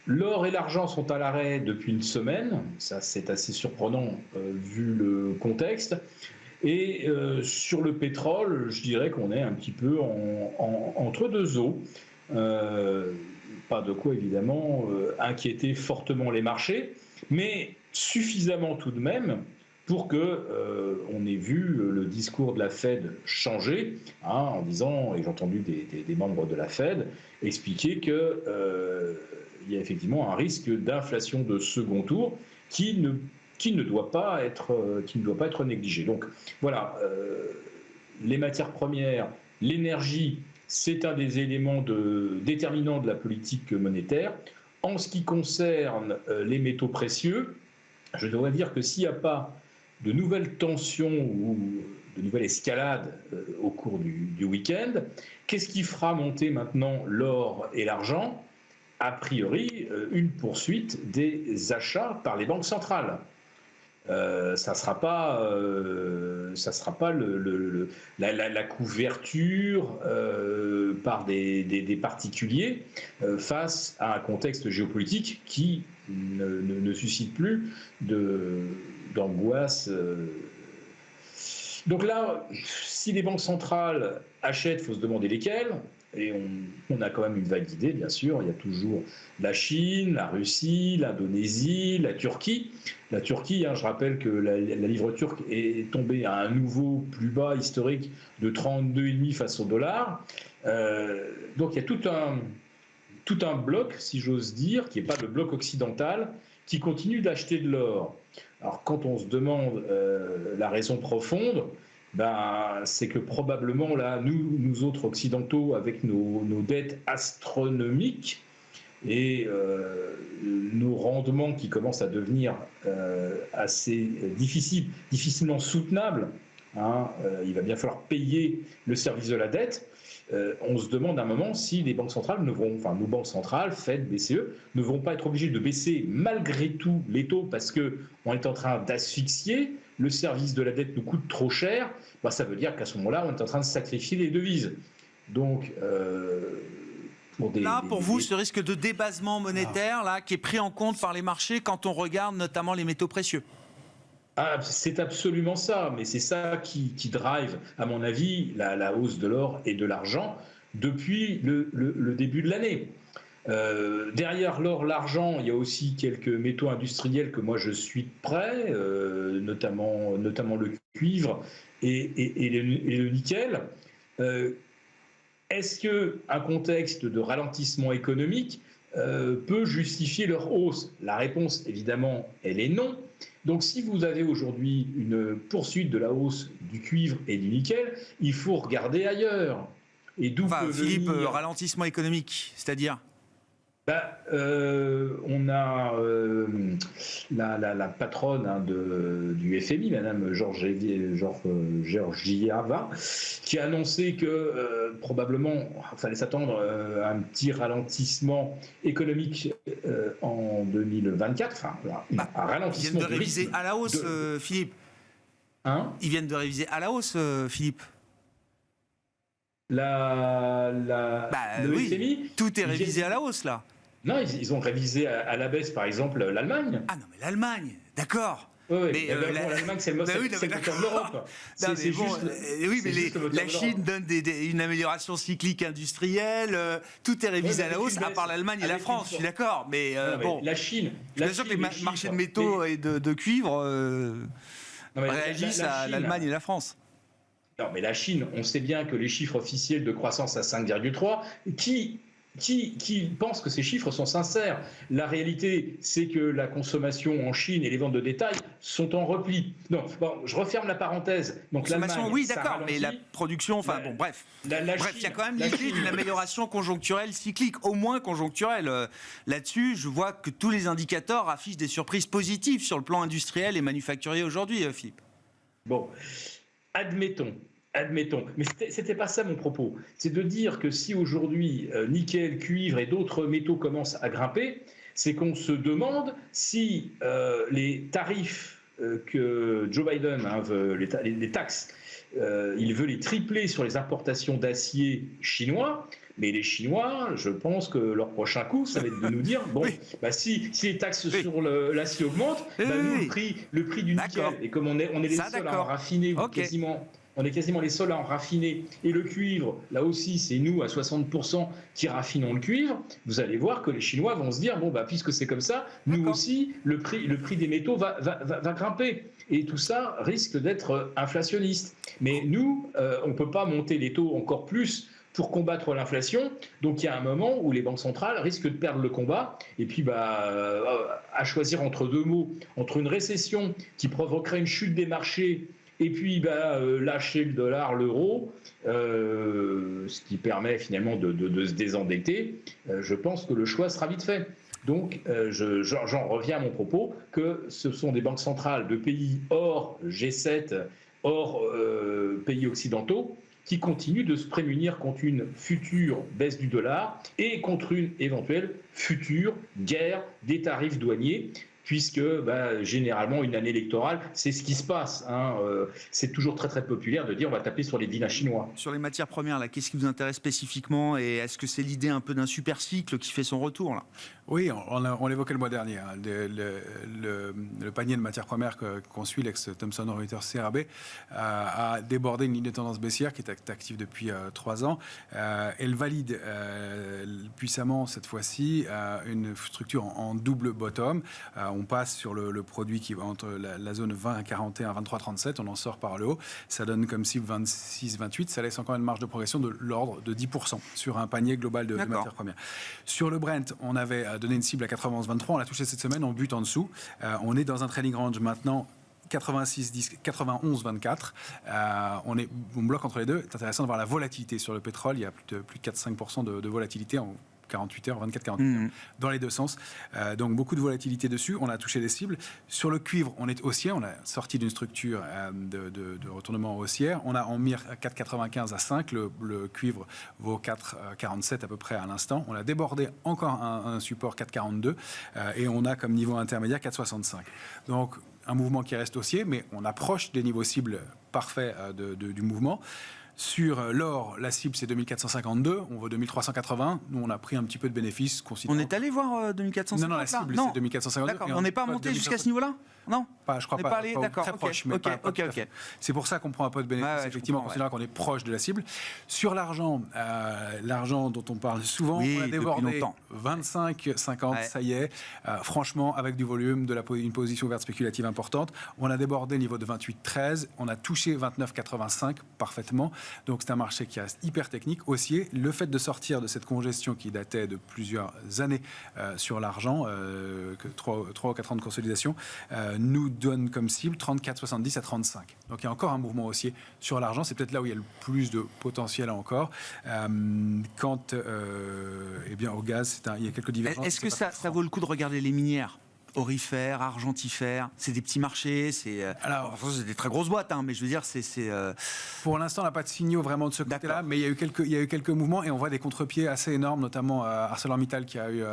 L'or et l'argent sont à l'arrêt depuis une semaine, ça c'est assez surprenant vu le contexte. Et sur le pétrole, je dirais qu'on est un petit peu entre deux eaux. Pas de quoi, évidemment, inquiéter fortement les marchés, mais suffisamment tout de même pour qu'on ait vu le discours de la Fed changer, en disant, et j'ai entendu des membres de la Fed expliquer qu'il y a effectivement un risque d'inflation de second tour qui ne doit pas être négligé. Donc voilà, les matières premières, l'énergie, c'est un des éléments déterminants de la politique monétaire. En ce qui concerne les métaux précieux, je devrais dire que s'il n'y a pas de nouvelles tensions ou de nouvelles escalades au cours du week-end, qu'est-ce qui fera monter maintenant l'or et l'argent ? a priori une poursuite des achats par les banques centrales. Ça sera pas la couverture par des particuliers face à un contexte géopolitique qui ne suscite plus d'angoisse. Donc là, si les banques centrales achètent, il faut se demander lesquelles. Et on a quand même une vague idée, bien sûr. Il y a toujours la Chine, la Russie, l'Indonésie, la Turquie. La Turquie, je rappelle que la livre turque est tombée à un nouveau plus bas historique de 32,5 face au dollar. Donc il y a tout un bloc, si j'ose dire, qui n'est pas le bloc occidental, qui continue d'acheter de l'or. Alors quand on se demande la raison profonde, c'est que probablement, là, nous autres occidentaux, avec nos dettes astronomiques et nos rendements qui commencent à devenir assez difficilement soutenables, il va bien falloir payer le service de la dette. On se demande à un moment si les banques centrales nos banques centrales, Fed, BCE, ne vont pas être obligées de baisser malgré tout les taux parce qu'on est en train d'asphyxier, le service de la dette nous coûte trop cher, ça veut dire qu'à ce moment-là, on est en train de sacrifier les devises. Donc, pour vous, ce risque de débasement monétaire là, qui est pris en compte par les marchés quand on regarde notamment les métaux précieux. C'est absolument ça, mais c'est ça qui drive, à mon avis, la hausse de l'or et de l'argent depuis le début de l'année. Derrière l'or, l'argent, il y a aussi quelques métaux industriels que moi je suis près, notamment le cuivre et le nickel. Est-ce qu'un contexte de ralentissement économique peut justifier leur hausse? La réponse, évidemment, elle est non. Donc si vous avez aujourd'hui une poursuite de la hausse du cuivre et du nickel, il faut regarder ailleurs. Et d'où Philippe, ralentissement économique, c'est-à-dire on a la patronne du FMI, Madame Georgieva, qui a annoncé que probablement il fallait s'attendre à un petit ralentissement économique en 2024. Un ralentissement. Ils viennent de réviser à la hausse, Philippe. Ils viennent de réviser à la hausse, Philippe. Le oui, FMI, tout est révisé à la hausse là. Non, ils ont révisé à la baisse, par exemple, l'Allemagne. Ah non, mais l'Allemagne, d'accord. Oui, mais l'Allemagne, c'est le moteur de l'Europe. La Chine donne une amélioration cyclique industrielle. Tout est révisé à la hausse, à part l'Allemagne et la France, je suis d'accord. Mais la Chine. Je suis sûr que les marchés de métaux et de cuivre réagissent à l'Allemagne et la France. Non, mais la Chine, on sait bien que les chiffres officiels de croissance à 5,3, qui pense que ces chiffres sont sincères? La réalité, c'est que la consommation en Chine et les ventes de détail sont en repli. Non, je referme la parenthèse. Donc consommation, oui, d'accord, mais la production, bref. Il y a quand même l'idée d'une amélioration conjoncturelle cyclique, au moins conjoncturelle. Là-dessus, je vois que tous les indicateurs affichent des surprises positives sur le plan industriel et manufacturier aujourd'hui, Philippe. Bon, admettons. Mais c'était pas ça mon propos. C'est de dire que si aujourd'hui nickel, cuivre et d'autres métaux commencent à grimper, c'est qu'on se demande si les tarifs que Joe Biden veut, les taxes, il veut les tripler sur les importations d'acier chinois. Mais les Chinois, je pense que leur prochain coup, ça va être de nous dire si les taxes sur l'acier augmentent, nous, le prix du nickel, et comme on est les seuls à en raffiner on est quasiment les seuls à en raffiner. Et le cuivre, là aussi, c'est nous à 60% qui raffinons le cuivre. Vous allez voir que les Chinois vont se dire puisque c'est comme ça, nous aussi, le prix des métaux va grimper. Et tout ça risque d'être inflationniste. Mais nous, on ne peut pas monter les taux encore plus pour combattre l'inflation. Donc il y a un moment où les banques centrales risquent de perdre le combat. Et puis à choisir entre deux mots, entre une récession qui provoquerait une chute des marchés et puis lâcher le dollar, l'euro, ce qui permet finalement de se désendetter, je pense que le choix sera vite fait. Donc j'en reviens à mon propos, que ce sont des banques centrales de pays hors G7, hors pays occidentaux, qui continue de se prémunir contre une future baisse du dollar et contre une éventuelle future guerre des tarifs douaniers, puisque généralement, une année électorale, c'est ce qui se passe. C'est toujours très, très populaire de dire on va taper sur les vilains chinois. Sur les matières premières, là, qu'est-ce qui vous intéresse spécifiquement et est-ce que c'est l'idée un peu d'un super cycle qui fait son retour là ? Oui, on l'évoquait le mois dernier. Le panier de matières premières qu'on suit, l'ex-Thomson Reuters CRB, a débordé une ligne de tendance baissière qui est active depuis 3 ans. Elle valide puissamment cette fois-ci une structure en double bottom. On passe sur le produit qui va entre la zone 20 à 41, 23, 37. On en sort par le haut. Ça donne comme cible 26, 28. Ça laisse encore une marge de progression de l'ordre de 10% sur un panier global de matières premières. Sur le Brent, on avait donné une cible à 91, 23. On l'a touché cette semaine. On bute en dessous. On est dans un trading range maintenant. 91, 24. On bloque entre les deux. C'est intéressant de voir la volatilité sur le pétrole. Il y a plus de 4-5% de volatilité en 48 heures, 24-48 heures, dans les deux sens. Donc beaucoup de volatilité dessus. On a touché les cibles. Sur le cuivre, on est haussier. On a sorti d'une structure de retournement haussière. On a en mire 4,95 à 5. Le cuivre vaut 4,47 à peu près à l'instant. On a débordé encore un support 4,42 et on a comme niveau intermédiaire 4,65. Donc un mouvement qui reste haussier, mais on approche des niveaux cibles parfaits du mouvement. Sur l'or, la cible c'est 2452, on vaut 2380. Nous on a pris un petit peu de bénéfices. On est allé voir 2450. Non, la cible c'est 2452. D'accord, on n'est pas monté jusqu'à ce niveau-là ? Non, je crois pas. Très proche, mais pas tout à fait. C'est pour ça qu'on prend un peu de bénéfices, effectivement, considérant qu'on est proche de la cible. Sur l'argent, l'argent dont on parle souvent, on a débordé 25,50, ça y est. Franchement, avec du volume, une position ouverte spéculative importante, on a débordé le niveau de 28,13, on a touché 29,85 parfaitement. Donc c'est un marché qui reste hyper technique, haussier. Le fait de sortir de cette congestion qui datait de plusieurs années sur l'argent, 3 ou 4 ans de consolidation, nous donne comme cible 34,70 à 35. Donc il y a encore un mouvement haussier sur l'argent. C'est peut-être là où il y a le plus de potentiel encore. Quant au gaz, il y a quelques divergences. Est-ce que ça vaut le coup de regarder les minières ? Orifère, argentifère, c'est des petits marchés, c'est des très grosses boîtes, mais je veux dire, Pour l'instant, on n'a pas de signaux vraiment de ce côté-là, mais il y a eu quelques mouvements et on voit des contre-pieds assez énormes, notamment ArcelorMittal qui avait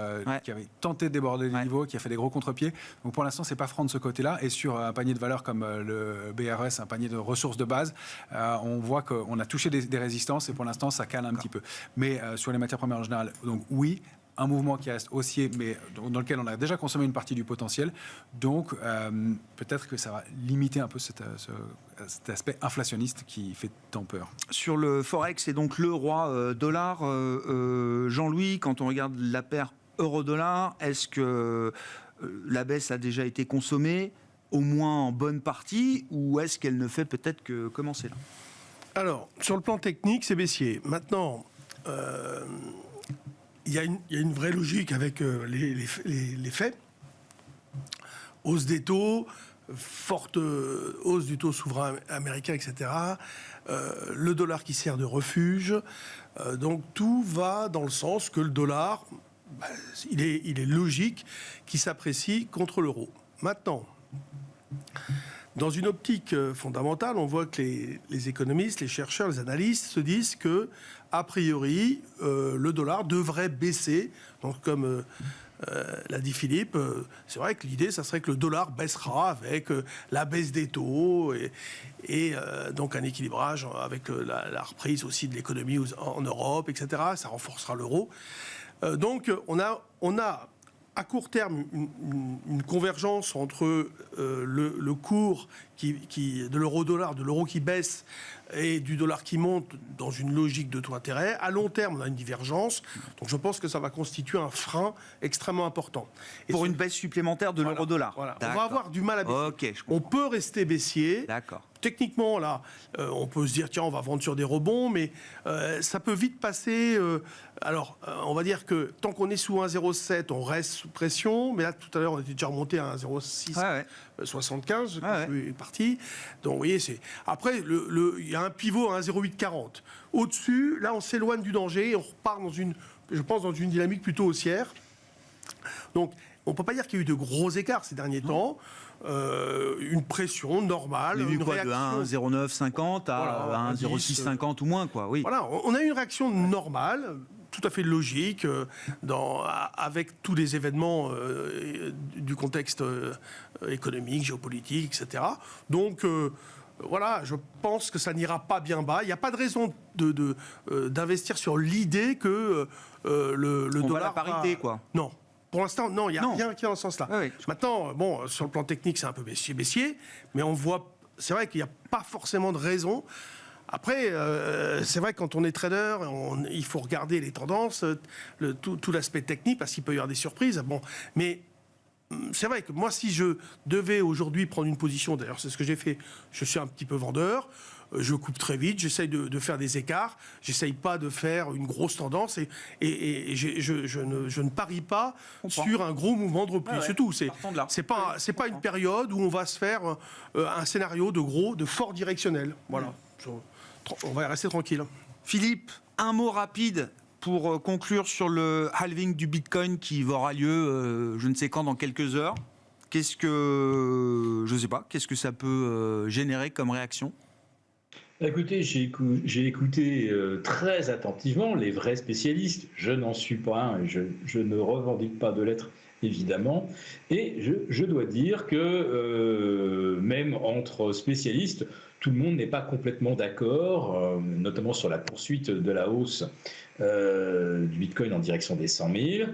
tenté de déborder les niveaux, qui a fait des gros contre-pieds. Donc pour l'instant, c'est pas franc de ce côté-là. Et sur un panier de valeurs comme le BRS, un panier de ressources de base, on voit qu'on a touché des résistances et pour l'instant, ça cale un petit peu. Mais sur les matières premières en général, donc oui. Un mouvement qui reste haussier, mais dans lequel on a déjà consommé une partie du potentiel. Donc, peut-être que ça va limiter un peu cet aspect inflationniste qui fait tant peur. Sur le Forex, c'est donc le roi dollar. Jean-Louis, quand on regarde la paire euro-dollar, est-ce que la baisse a déjà été consommée, au moins en bonne partie, ou est-ce qu'elle ne fait peut-être que commencer là ? Alors, sur le plan technique, c'est baissier. Maintenant... Il y a une vraie logique avec les faits. Hausse des taux, forte hausse du taux souverain américain, etc. Le dollar qui sert de refuge. Donc tout va dans le sens que le dollar, il est logique qu'il s'apprécie contre l'euro. Maintenant, dans une optique fondamentale, on voit que les économistes, les chercheurs, les analystes se disent que, a priori, le dollar devrait baisser. Donc, comme l'a dit Philippe, c'est vrai que l'idée, ça serait que le dollar baissera avec la baisse des taux et donc un équilibrage avec la reprise aussi de l'économie en Europe, etc. Ça renforcera l'euro. Donc, on a à court terme une convergence entre le cours de l'euro-dollar, de l'euro qui baisse et du dollar qui monte dans une logique de taux d'intérêt. À long terme, on a une divergence. Donc je pense que ça va constituer un frein extrêmement important. Pour une baisse supplémentaire de l'euro-dollar. Voilà. On va avoir du mal à baisser. Okay, on peut rester baissier. D'accord. Techniquement, là, on peut se dire, tiens, on va vendre sur des rebonds, mais ça peut vite passer. On va dire que tant qu'on est sous 1,07, on reste sous pression. Mais là, tout à l'heure, on était déjà remonté à 1,06. 75, je suis parti. Donc, vous voyez, c'est... Après, il y a un pivot à 1,0840. Au-dessus, là, on s'éloigne du danger et on repart dans une dynamique plutôt haussière. Donc, on ne peut pas dire qu'il y a eu de gros écarts ces derniers temps. une pression normale, une quoi, réaction de 1,0950 à 1,0650 ou moins, quoi. Oui. Voilà, on a eu une réaction normale, tout à fait logique, avec tous les événements du contexte économique, géopolitique, etc. Donc, voilà, je pense que ça n'ira pas bien bas. Il n'y a pas de raison d'investir sur l'idée que le on dollar... va à la parité, quoi. Non. Pour l'instant, non, il n'y a rien qui est dans ce sens-là. Oui. Maintenant, bon, sur le plan technique, c'est un peu baissier, mais on voit... C'est vrai qu'il n'y a pas forcément de raison. Après, c'est vrai que quand on est trader, il faut regarder les tendances, tout l'aspect technique, parce qu'il peut y avoir des surprises. Bon, mais c'est vrai que moi, si je devais aujourd'hui prendre une position, d'ailleurs c'est ce que j'ai fait, je suis un petit peu vendeur, je coupe très vite, j'essaye de faire des écarts, j'essaye pas de faire une grosse tendance et je ne parie pas sur un gros mouvement de repli. C'est tout. C'est pas une période où on va se faire un scénario de fort directionnel. Voilà. On va rester tranquille. Philippe, un mot rapide pour conclure sur le halving du Bitcoin qui aura lieu je ne sais quand, dans quelques heures. Qu'est-ce que ça peut générer comme réaction ? Écoutez, j'ai écouté très attentivement les vrais spécialistes. Je n'en suis pas un, je ne revendique pas de l'être, évidemment. Et je dois dire que même entre spécialistes, tout le monde n'est pas complètement d'accord, notamment sur la poursuite de la hausse du Bitcoin en direction des 100 000.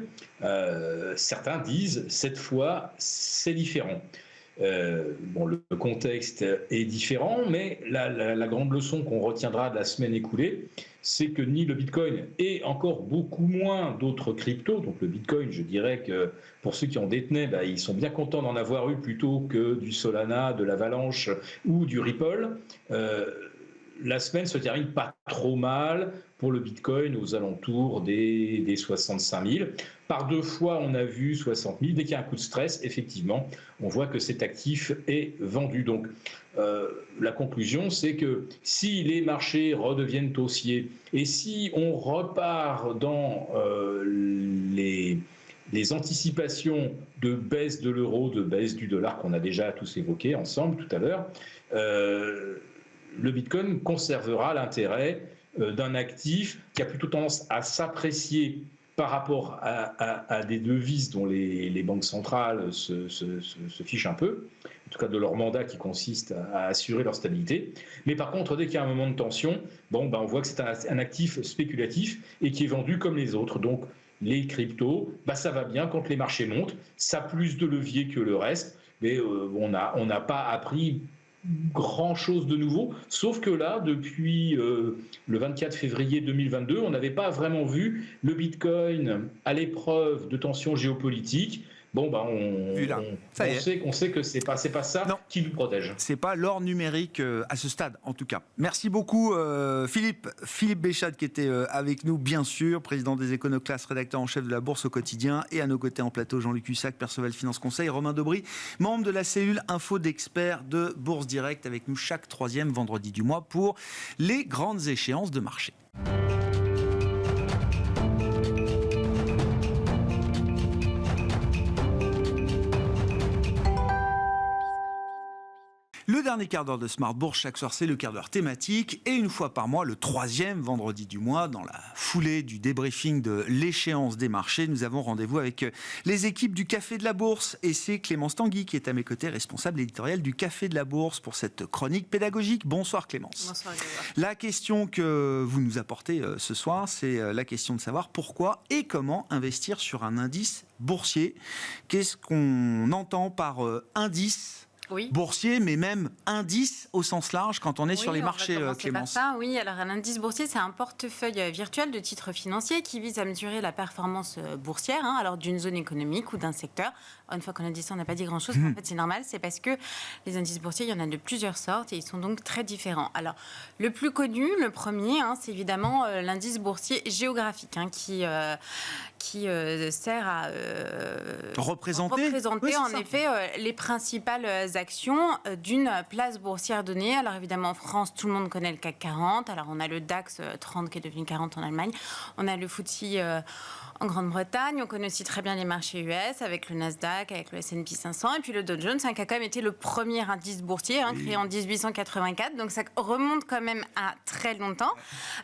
Certains disent, cette fois, c'est différent. Le contexte est différent, mais la grande leçon qu'on retiendra de la semaine écoulée, c'est que ni le Bitcoin et encore beaucoup moins d'autres cryptos, donc le Bitcoin, je dirais que pour ceux qui en détenaient, ils sont bien contents d'en avoir eu plutôt que du Solana, de l'Avalanche ou du Ripple. La semaine se termine pas trop mal pour le Bitcoin, aux alentours des 65 000. Par deux fois, on a vu 60 000. Dès qu'il y a un coup de stress, effectivement, on voit que cet actif est vendu. Donc, la conclusion, c'est que si les marchés redeviennent haussiers et si on repart dans les anticipations de baisse de l'euro, de baisse du dollar qu'on a déjà tous évoqué ensemble tout à l'heure, le Bitcoin conservera l'intérêt d'un actif qui a plutôt tendance à s'apprécier par rapport à des devises dont les banques centrales se fichent un peu, en tout cas de leur mandat qui consiste à assurer leur stabilité. Mais par contre, dès qu'il y a un moment de tension, on voit que c'est un actif spéculatif et qui est vendu comme les autres. Donc les cryptos, ça va bien quand les marchés montent, ça a plus de levier que le reste, mais on n'a pas appris grand-chose de nouveau, sauf que là, depuis le 24 février 2022, on n'avait pas vraiment vu le Bitcoin à l'épreuve de tensions géopolitiques. On sait que c'est pas ça qui nous protège. C'est pas l'or numérique à ce stade, en tout cas. Merci beaucoup, Philippe Béchade, qui était avec nous, bien sûr, président des Éconoclastes, rédacteur en chef de la Bourse au quotidien, et à nos côtés en plateau, Jean-Luc Hussac, Perceval Finance Conseil, Romain Daubry, membre de la cellule info d'experts de Bourse Direct, avec nous chaque troisième vendredi du mois pour les grandes échéances de marché. Le dernier quart d'heure de Smart Bourse, chaque soir, c'est le quart d'heure thématique. Et une fois par mois, le troisième vendredi du mois, dans la foulée du débriefing de l'échéance des marchés, nous avons rendez-vous avec les équipes du Café de la Bourse. Et c'est Clémence Tanguy qui est à mes côtés, responsable éditoriale du Café de la Bourse, pour cette chronique pédagogique. Bonsoir Clémence. Bonsoir Grégoire. La question que vous nous apportez ce soir, c'est la question de savoir pourquoi et comment investir sur un indice boursier. Qu'est-ce qu'on entend par indice boursier, mais même indice au sens large quand on est sur les marchés, Clémence. Ça, oui, alors un indice boursier, c'est un portefeuille virtuel de titres financiers qui vise à mesurer la performance boursière, alors d'une zone économique ou d'un secteur. Une fois qu'on a dit ça, on n'a pas dit grand-chose. En fait, c'est normal, c'est parce que les indices boursiers, il y en a de plusieurs sortes et ils sont donc très différents. Alors, le plus connu, le premier, c'est évidemment l'indice boursier géographique, qui sert à représenter en effet les principales actions d'une place boursière donnée. Alors évidemment, en France, tout le monde connaît le CAC 40. Alors on a le DAX 30 qui est devenu 40 en Allemagne. On a le FTSE en Grande-Bretagne. On connaît aussi très bien les marchés US avec le Nasdaq, avec le S&P 500. Et puis le Dow Jones, qui a quand même été le premier indice boursier, créé en 1884. Donc ça remonte quand même à très longtemps.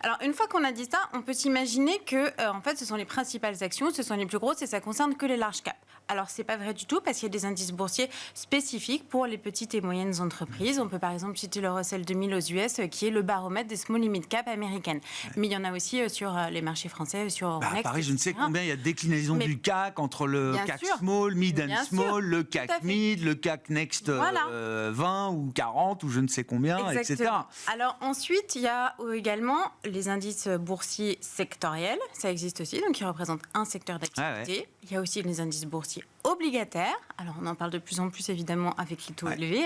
Alors une fois qu'on a dit ça, on peut s'imaginer que en fait, ce sont les principales actions, ce sont les plus grosses et ça concerne que les large caps. Alors, ce n'est pas vrai du tout parce qu'il y a des indices boursiers spécifiques pour les petites et moyennes entreprises. On peut par exemple citer le Russell 2000 aux US qui est le baromètre des small limit cap américaines. Mais il y en a aussi sur les marchés français, sur Euronext. Pareil, je ne sais combien il y a de déclinaisons du CAC entre le CAC Small, Mid and Small, le CAC Mid, le CAC Next 20 ou 40 ou je ne sais combien, etc. Alors ensuite, il y a également les indices boursiers sectoriels. Ça existe aussi, donc qui représentent un secteur d'activité. Il y a aussi les indices boursiers obligataires. Alors, on en parle de plus en plus, évidemment, avec les taux élevés.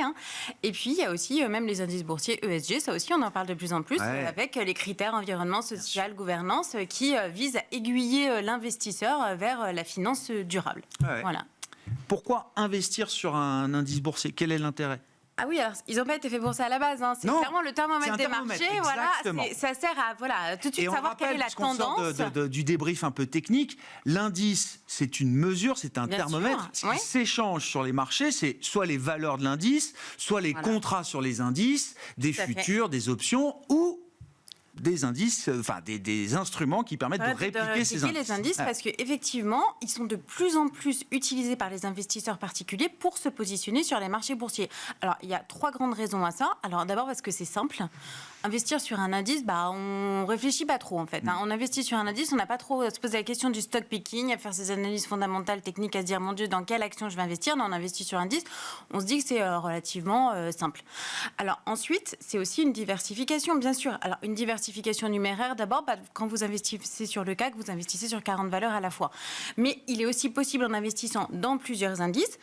Et puis, il y a aussi même les indices boursiers ESG. Ça aussi, on en parle de plus en plus avec les critères environnement, social, gouvernance qui visent à aiguiller l'investisseur vers la finance durable. Voilà. Pourquoi investir sur un indice boursier ? Quel est l'intérêt ? Ah oui, alors ils n'ont pas été faits pour ça à la base. C'est clairement le thermomètre des marchés. Voilà, ça sert à tout de suite savoir quelle est la tendance. Du débrief un peu technique, l'indice, c'est une mesure, c'est un thermomètre. Ce qui s'échange sur les marchés, c'est soit les valeurs de l'indice, soit les contrats sur les indices, des futurs, des options ou des indices, enfin des instruments qui permettent de répliquer ces indices. Les indices parce qu'effectivement, ils sont de plus en plus utilisés par les investisseurs particuliers pour se positionner sur les marchés boursiers. Alors, il y a 3 grandes raisons à ça. Alors, d'abord parce que c'est simple. Investir sur un indice, on réfléchit pas trop en fait. On investit sur un indice, on n'a pas trop à se poser la question du stock picking, à faire ses analyses fondamentales, techniques, à se dire mon Dieu, dans quelle action je vais investir. Non, on investit sur un indice, on se dit que c'est relativement simple. Alors ensuite, c'est aussi une diversification, bien sûr. Alors une diversification numéraire, d'abord, quand vous investissez sur le CAC, vous investissez sur 40 valeurs à la fois. Mais il est aussi possible en investissant dans plusieurs indices,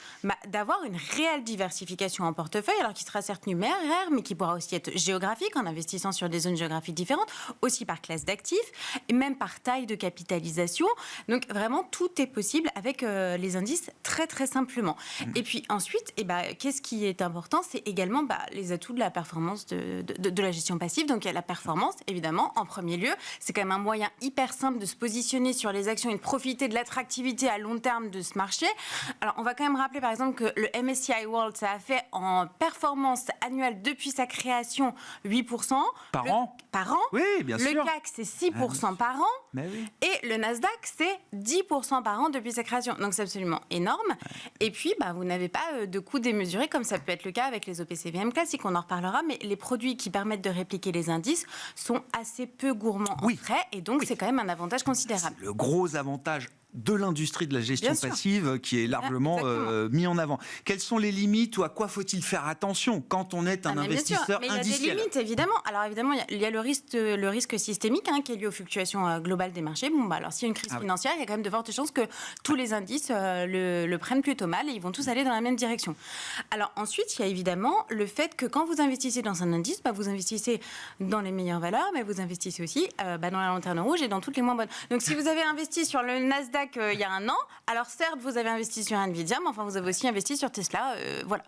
d'avoir une réelle diversification en portefeuille, alors qui sera certes numéraire, mais qui pourra aussi être géographique en investissant sur des zones géographiques différentes, aussi par classe d'actifs, et même par taille de capitalisation. Donc vraiment, tout est possible avec les indices très très simplement. Et puis ensuite, qu'est-ce qui est important ? C'est également les atouts de la performance de la gestion passive. Donc il y a la performance, évidemment, en premier lieu. C'est quand même un moyen hyper simple de se positionner sur les actions et de profiter de l'attractivité à long terme de ce marché. Alors on va quand même rappeler par exemple que le MSCI World, ça a fait en performance annuelle depuis sa création 8%. Par an ? Par an. Oui, bien sûr. Le CAC, c'est 6% par an. Et le Nasdaq, c'est 10% par an depuis sa création. Donc, c'est absolument énorme. Et puis, vous n'avez pas de coûts démesurés, comme ça peut être le cas avec les OPCVM classiques. On en reparlera. Mais les produits qui permettent de répliquer les indices sont assez peu gourmands en frais. Et donc, c'est quand même un avantage considérable. C'est le gros avantage de l'industrie de la gestion passive qui est largement mis en avant. Quelles sont les limites ou à quoi faut-il faire attention quand on est un investisseur indiciel ? Il y a des limites, évidemment. Alors évidemment, il y a le risque systémique qui est lié aux fluctuations globales des marchés. Alors s'il y a une crise financière, il y a quand même de fortes chances que tous les indices le prennent plutôt mal et ils vont tous aller dans la même direction. Alors ensuite, il y a évidemment le fait que quand vous investissez dans un indice, vous investissez dans les meilleures valeurs, mais vous investissez aussi dans la lanterne rouge et dans toutes les moins bonnes. Donc si vous avez investi sur le Nasdaq il y a un an, alors certes, vous avez investi sur Nvidia, mais enfin, vous avez aussi investi sur Tesla. Voilà.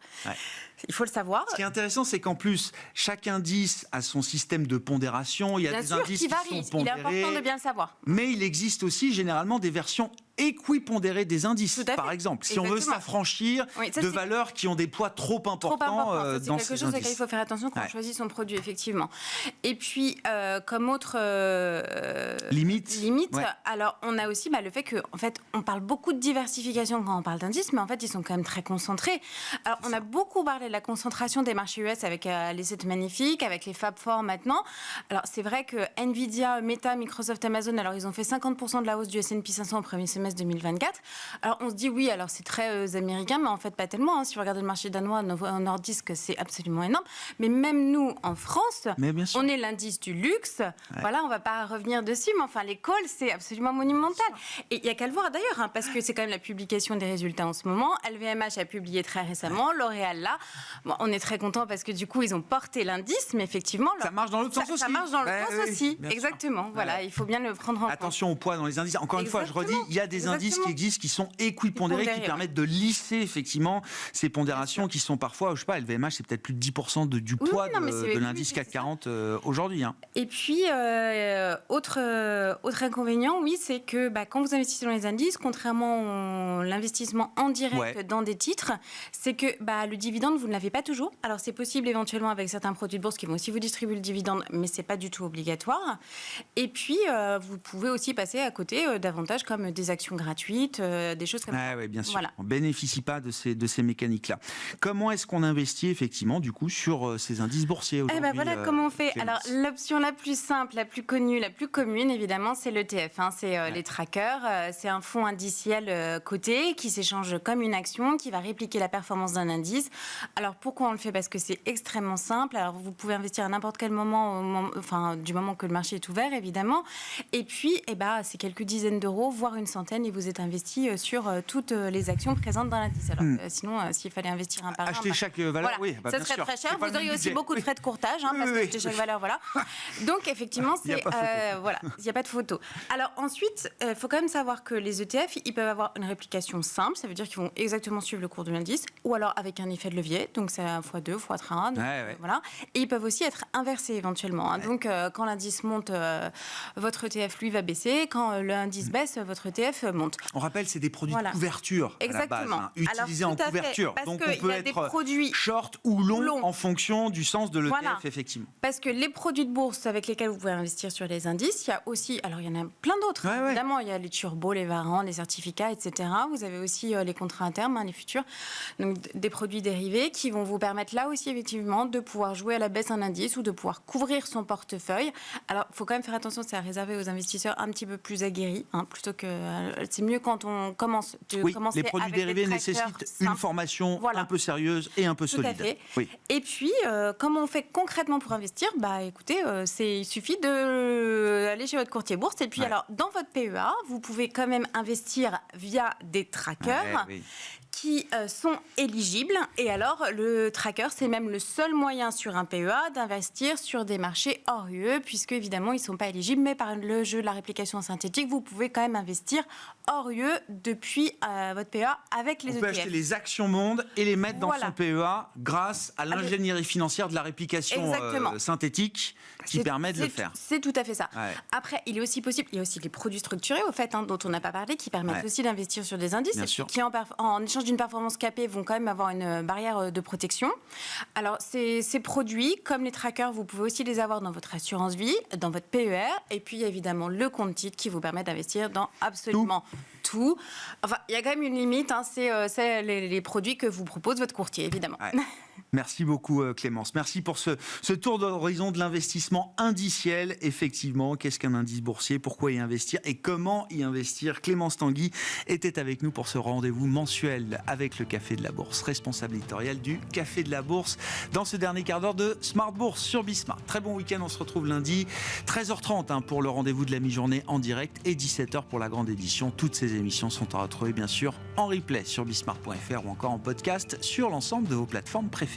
Il faut le savoir. Ce qui est intéressant, c'est qu'en plus, chaque indice a son système de pondération. Il y a des indices qui varient. Sont pondérés. Il est important de bien le savoir. Mais il existe aussi généralement des versions équipondérées des indices. Par exemple, si on veut s'affranchir de valeurs qui ont des poids trop importants dans ces indices. C'est quelque chose auquel il faut faire attention quand on choisit son produit, effectivement. Et puis, comme autre limite, alors on a aussi le fait qu'en fait, on parle beaucoup de diversification quand on parle d'indices, mais en fait, ils sont quand même très concentrés. Alors, on a beaucoup parlé de la concentration des marchés US avec les 7 magnifiques, avec les Fab Four maintenant. Alors, c'est vrai que Nvidia, Meta, Microsoft, Amazon, alors ils ont fait 50% de la hausse du S&P 500 au premier semestre 2024. Alors, on se dit oui, alors c'est très américain, mais en fait, pas tellement. Si vous regardez le marché danois, nordique, c'est absolument énorme. Mais même nous, en France, on est l'indice du luxe. Voilà, on ne va pas revenir dessus, mais enfin, les calls, c'est absolument monumental. Et il n'y a qu'à le voir d'ailleurs, parce que c'est quand même la publication des résultats en ce moment. LVMH a publié très récemment, L'Oréal là. Bon, on est très content parce que du coup, ils ont porté l'indice, mais effectivement... Ça marche dans l'autre sens aussi. Ça marche dans l'autre sens aussi, bien exactement. sûr. Voilà, il faut bien le prendre en compte. Attention au poids dans les indices. Encore une fois, je redis, il y a des indices qui existent, qui sont équipondérés, qui permettent de lisser effectivement ces pondérations qui sont parfois, je sais pas, LVMH, c'est peut-être plus de 10% du poids de l'indice CAC 40 aujourd'hui. Et puis, autre inconvénient, oui, c'est que quand vous investissez dans les indices, contrairement à l'investissement en direct dans des titres, c'est que le dividende, vous ne l'avez pas toujours. Alors, c'est possible éventuellement avec certains produits de bourse qui vont aussi vous distribuer le dividende, mais c'est pas du tout obligatoire. Et puis, vous pouvez aussi passer à côté d'avantages comme des actions gratuites, des choses comme ça. Oui, bien sûr. Voilà. On ne bénéficie pas de ces mécaniques-là. Comment est-ce qu'on investit effectivement du coup sur ces indices boursiers aujourd'hui? Voilà comment on fait. Clémence. Alors, l'option la plus simple, la plus connue, la plus commune, évidemment, c'est l'ETF. C'est les trackers. C'est un fonds indiciel coté qui s'échange comme une action, qui va répliquer la performance d'un indice. Alors, pourquoi on le fait? Parce que c'est extrêmement simple. Alors, vous pouvez investir à n'importe quel moment, du moment que le marché est ouvert, évidemment. Et puis, c'est quelques dizaines d'euros, voire une centaine, et vous êtes investi sur toutes les actions présentes dans l'indice. Alors, sinon, s'il fallait investir un par un... Acheter chaque valeur, ça serait très cher. Vous auriez aussi beaucoup de frais de courtage, parce que acheter chaque valeur, voilà. Donc, effectivement, il n'y a pas de photo. Alors, ensuite, il faut quand même savoir que les ETF, ils peuvent avoir une réplication simple, ça veut dire qu'ils vont exactement suivre le cours de l'indice, ou alors avec un effet de levier, donc c'est x2, x3, voilà. Et ils peuvent aussi être inversés éventuellement. Donc, quand l'indice monte, votre ETF, lui, va baisser. Quand l'indice baisse, votre ETF monte. On rappelle, c'est des produits de couverture à la base, utilisés en couverture. Donc, on peut être short ou long en fonction du sens de l'ETF, effectivement. Parce que les produits de bourse avec lesquels vous pouvez investir sur les indices, il y a aussi, alors il y en a plein d'autres, évidemment, il y a les turbos, les varants, les certificats, etc. Vous avez aussi les contrats à terme, les futurs, donc des produits dérivés qui vont vous permettre là aussi, effectivement, de pouvoir jouer à la baisse d'un indice ou de pouvoir couvrir son portefeuille. Alors, il faut quand même faire attention, c'est à réserver aux investisseurs un petit peu plus aguerris, plutôt que... c'est mieux quand on commence les produits dérivés nécessitent une formation un peu sérieuse et un peu solide. Tout à fait. Et puis, comment on fait concrètement pour investir? Écoutez, il suffit d'aller chez votre courtier bourse. Et puis, alors, dans votre PEA, vous pouvez quand même investir via des trackers qui sont éligibles. Et alors, le tracker, c'est même le seul moyen sur un PEA d'investir sur des marchés hors UE, puisque, évidemment, ils ne sont pas éligibles. Mais par le jeu de la réplication synthétique, vous pouvez quand même investir hors UE depuis votre PEA avec les ETF. On peut acheter les actions monde et les mettre dans son PEA grâce à l'ingénierie financière de la réplication synthétique qui permet de le faire. C'est tout à fait ça. Après, il est aussi possible, il y a aussi les produits structurés, au fait, dont on n'a pas parlé, qui permettent aussi d'investir sur des indices, qui en échange d'une performance capée vont quand même avoir une barrière de protection. Alors, ces produits, comme les trackers, vous pouvez aussi les avoir dans votre assurance vie, dans votre PER, et puis évidemment le compte titre qui vous permet d'investir dans absolument tout. Enfin, il y a quand même une limite, c'est les produits que vous propose votre courtier, évidemment. Merci beaucoup Clémence. Merci pour ce tour d'horizon de l'investissement indiciel. Effectivement, qu'est-ce qu'un indice boursier? Pourquoi y investir? Et comment y investir? Clémence Tanguy était avec nous pour ce rendez-vous mensuel avec le Café de la Bourse, responsable éditorial du Café de la Bourse, dans ce dernier quart d'heure de Smart Bourse sur Bismart. Très bon week-end, on se retrouve lundi, 13h30 pour le rendez-vous de la mi-journée en direct et 17h pour la grande édition. Toutes ces émissions sont à retrouver bien sûr en replay sur bismart.fr ou encore en podcast sur l'ensemble de vos plateformes préférées.